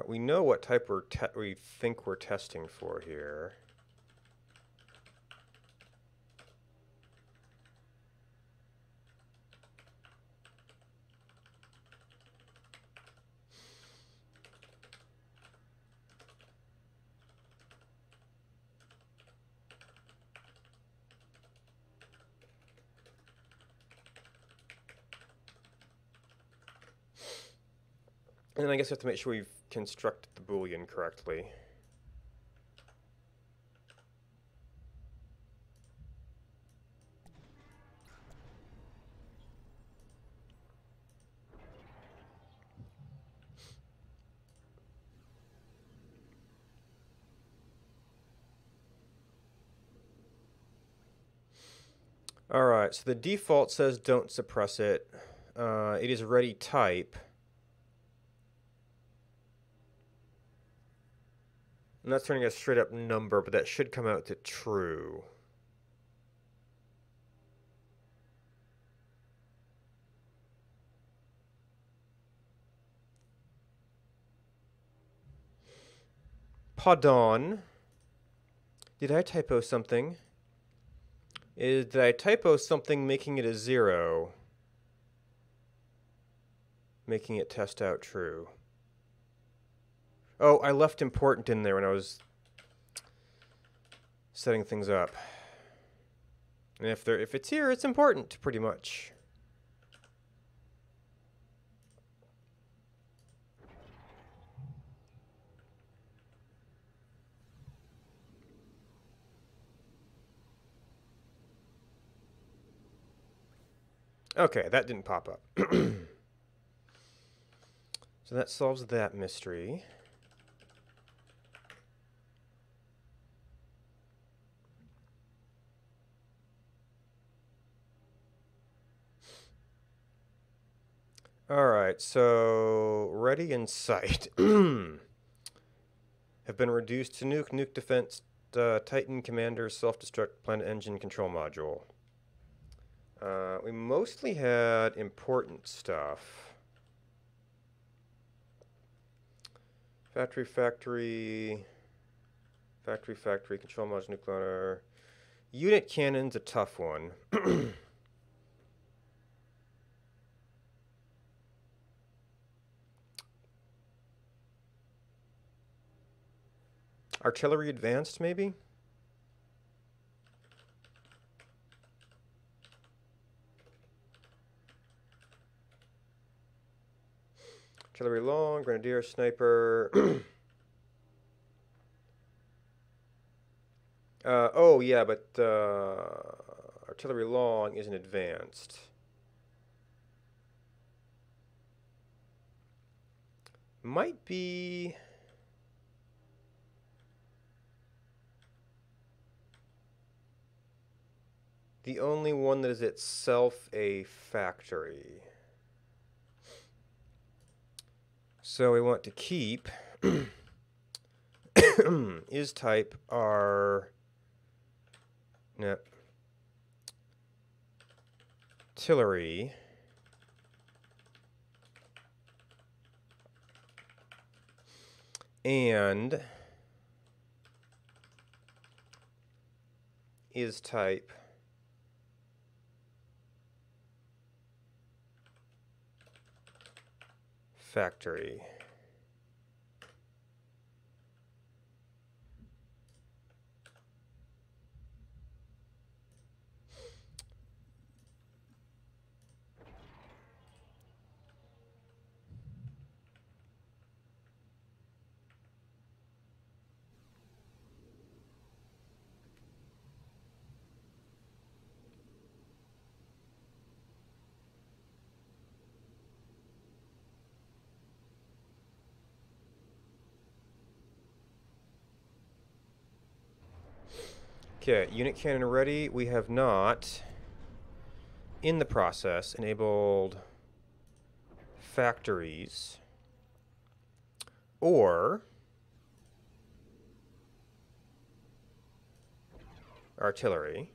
We know what type we think we're testing for here. And then I guess we have to make sure we've constructed the Boolean correctly. Alright, so the default says don't suppress it. It is ready type. And that's turning a straight up number, but that should come out to true. Pardon. Did I typo something? Did I typo something making it a 0? Making it test out true. Oh, I left important in there when I was setting things up. And if it's here, it's important, pretty much. Okay, that didn't pop up. So that solves that mystery. Alright, so ready in sight. Have been reduced to nuke defense, Titan commander, self-destruct, planet engine control module. We mostly had important stuff. Factory, control module, nuclear. Unit cannon's a tough one. Artillery advanced, maybe? Artillery long, grenadier, sniper. Oh, yeah, but artillery long isn't advanced. Might be... the only one that is itself a factory. So we want to keep is type artillery and is type factory. Okay, unit cannon ready. We have not, in the process, enabled factories or artillery.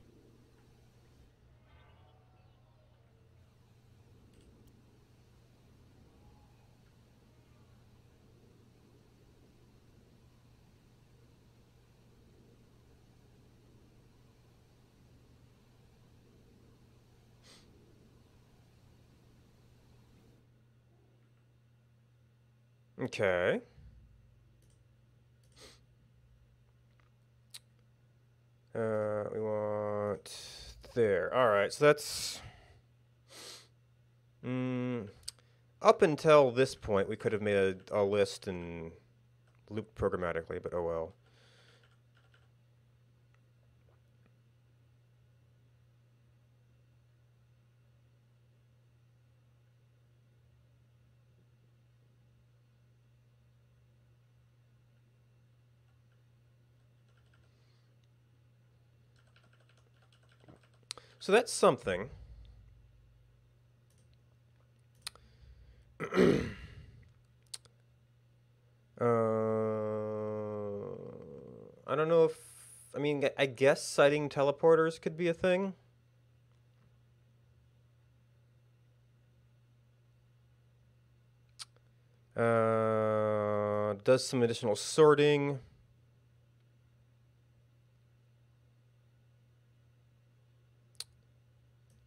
Okay. We want there. All right, so that's up until this point, we could have made a list and looped programmatically, but oh well. So that's something. I don't know if, I mean, I guess sighting teleporters could be a thing. Does some additional sorting.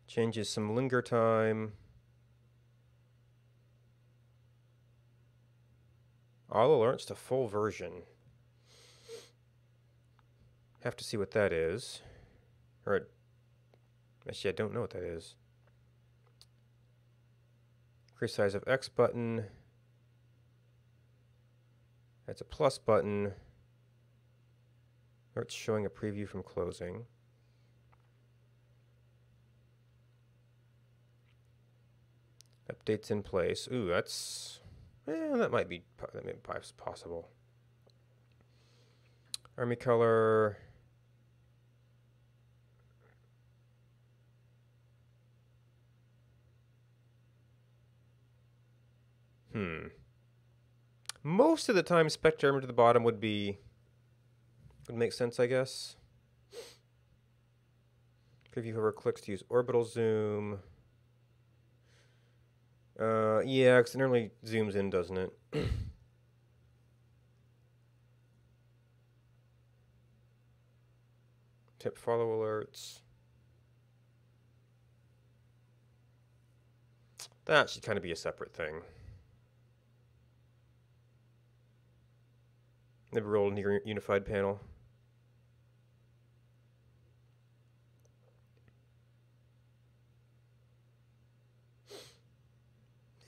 Changes some linger time. All alerts to full version. Have to see what that is. Or, actually, I don't know what that is. Increase size of X button. That's a plus button. Or it's showing a preview from closing. Updates in place. Ooh, that's... that might be possible. Army color. Most of the time, Spectre armor to the bottom would make sense, I guess. Preview whoever clicks to use orbital zoom. Yeah, because it normally zooms in, doesn't it? Tip follow alerts. That should kind of be a separate thing. Never rolled into your unified panel.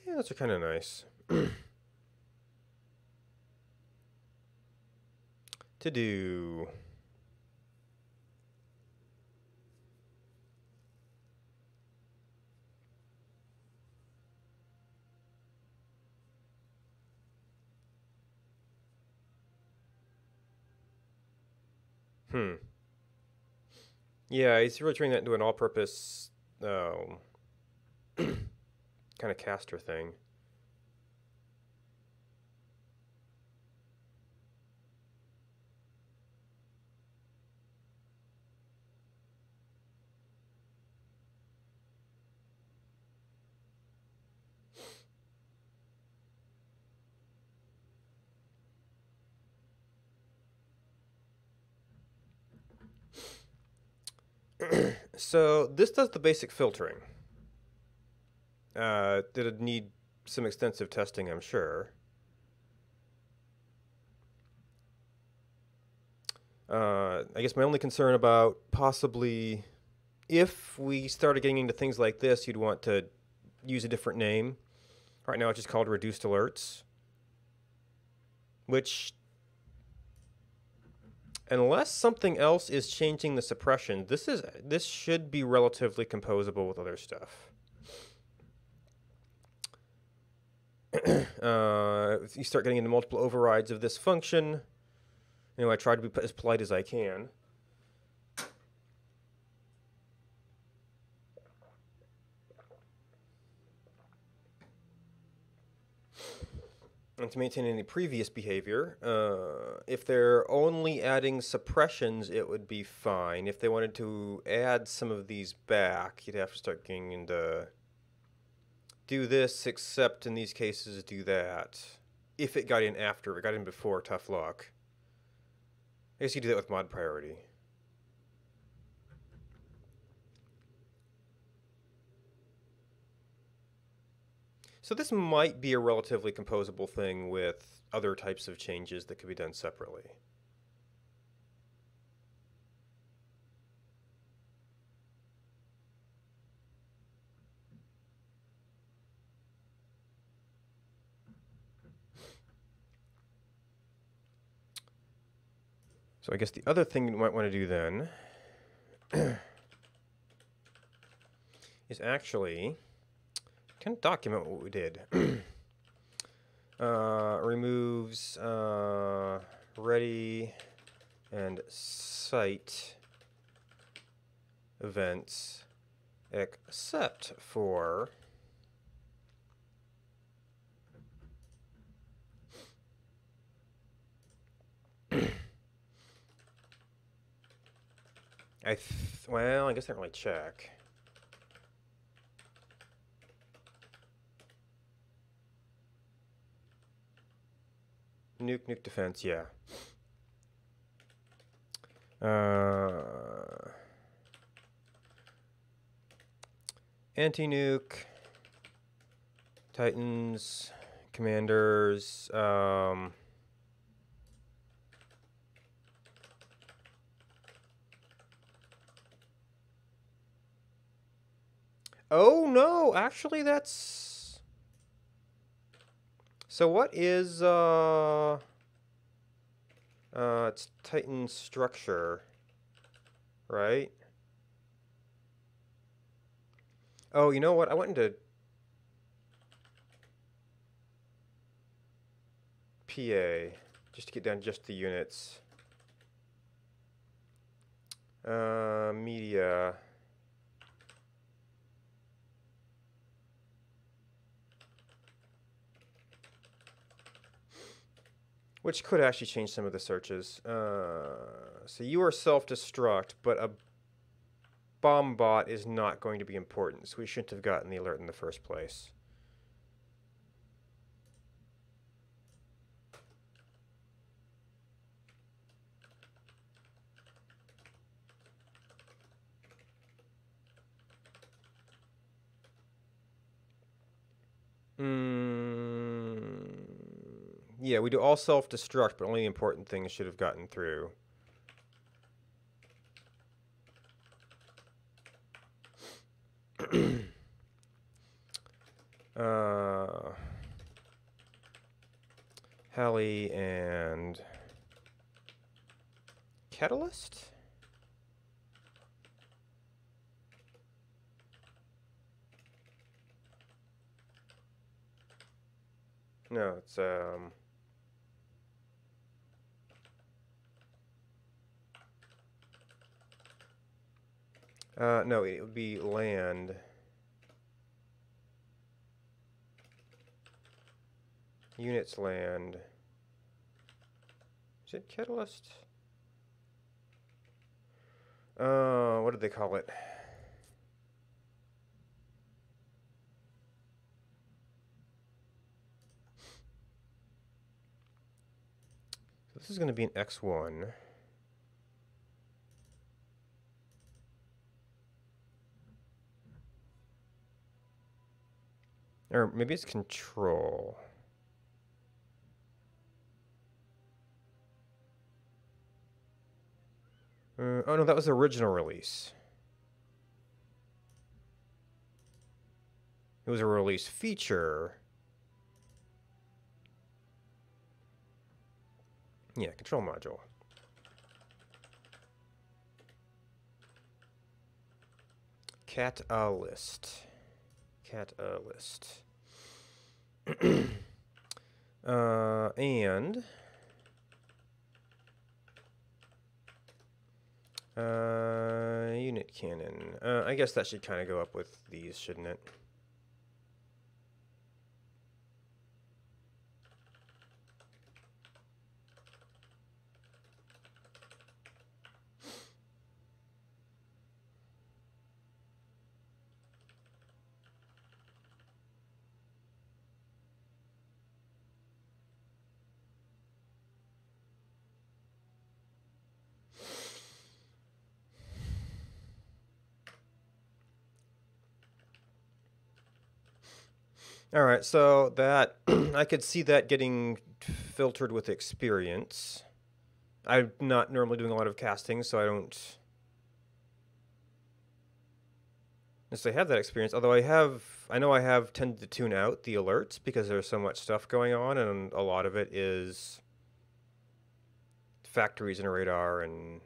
Yeah, those are kind of nice. To do. Yeah, he's really turning that into an all-purpose kind of caster thing. So this does the basic filtering. It'd need some extensive testing, I'm sure. I guess my only concern about possibly, if we started getting into things like this, you'd want to use a different name. Right now it's just called reduced alerts, which, unless something else is changing the suppression, this should be relatively composable with other stuff. If you start getting into multiple overrides of this function, I try to be as polite as I can. And to maintain any previous behavior, if they're only adding suppressions, it would be fine. If they wanted to add some of these back, you'd have to start getting into do this, except in these cases, do that. If it got in after, if it got in before, tough luck. I guess you do that with mod priority. So this might be a relatively composable thing with other types of changes that could be done separately. So I guess the other thing you might want to do then is actually kind of document what we did. Removes ready and site events except for well, I guess I don't really check. Nuke defense, yeah. Anti-nuke, Titans, commanders, oh no, actually that's... So what is, it's Titan structure, right? Oh, you know what? I went into PA just to get down just the units. Media. Which could actually change some of the searches. So you are self-destruct, but a bomb bot is not going to be important, so we shouldn't have gotten the alert in the first place. Yeah, we do all self-destruct, but only the important things should have gotten through. Heli and Catalyst? No, it's No, it would be land. Units land. Is it catalyst? What did they call it? So this is going to be an X1. Or maybe it's control. Oh no, that was the original release. It was a release feature. Yeah, control module. Catalyst. Catalyst. And unit cannon. I guess that should kind of go up with these, shouldn't it? All right, so that I could see that getting filtered with experience. I'm not normally doing a lot of casting, so I don't necessarily have that experience. Although I know I have tended to tune out the alerts because there's so much stuff going on, and a lot of it is factories and radar and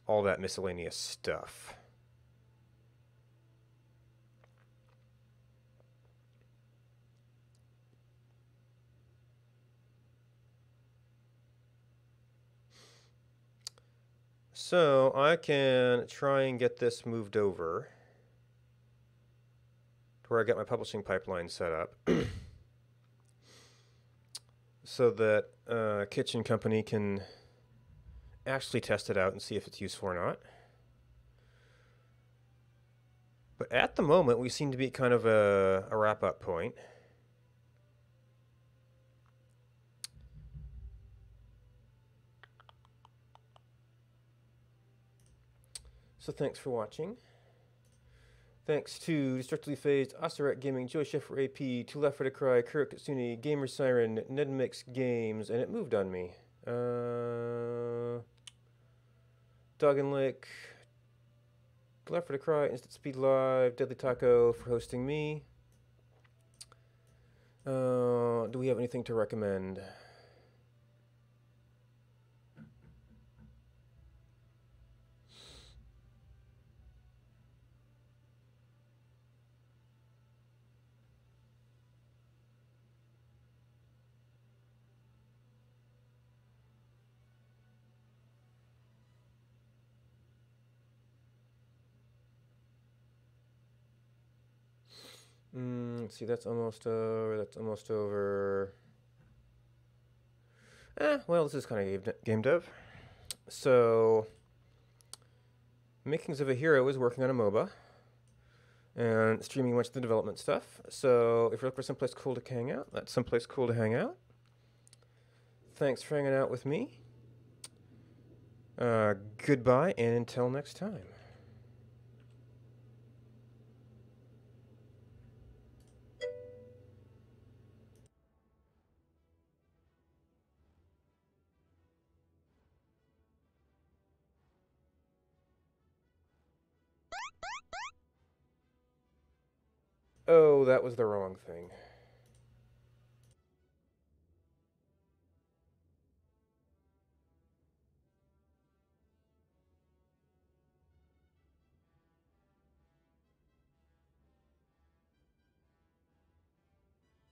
all that miscellaneous stuff. So I can try and get this moved over to where I got my publishing pipeline set up so that Kitchen Company can actually test it out and see if it's useful or not. But at the moment, we seem to be kind of a wrap-up point. So thanks for watching. Thanks to Destructively Phased, Asaret Gaming, Joy Sheffer AP, Too Left for the Cry, Kuruk Katsuni, Gamer Siren, Nedmix Games, and it moved on me. Dog and Lick, Too Left for the Cry, Instant Speed Live, Deadly Taco for hosting me. Do we have anything to recommend? Let's see, that's almost over. Well, this is kind of game dev. So, Makings of a Hero is working on a MOBA and streaming a bunch of the development stuff. So, if you're looking for someplace cool to hang out, that's someplace cool to hang out. Thanks for hanging out with me. Goodbye, and until next time. Oh, that was the wrong thing.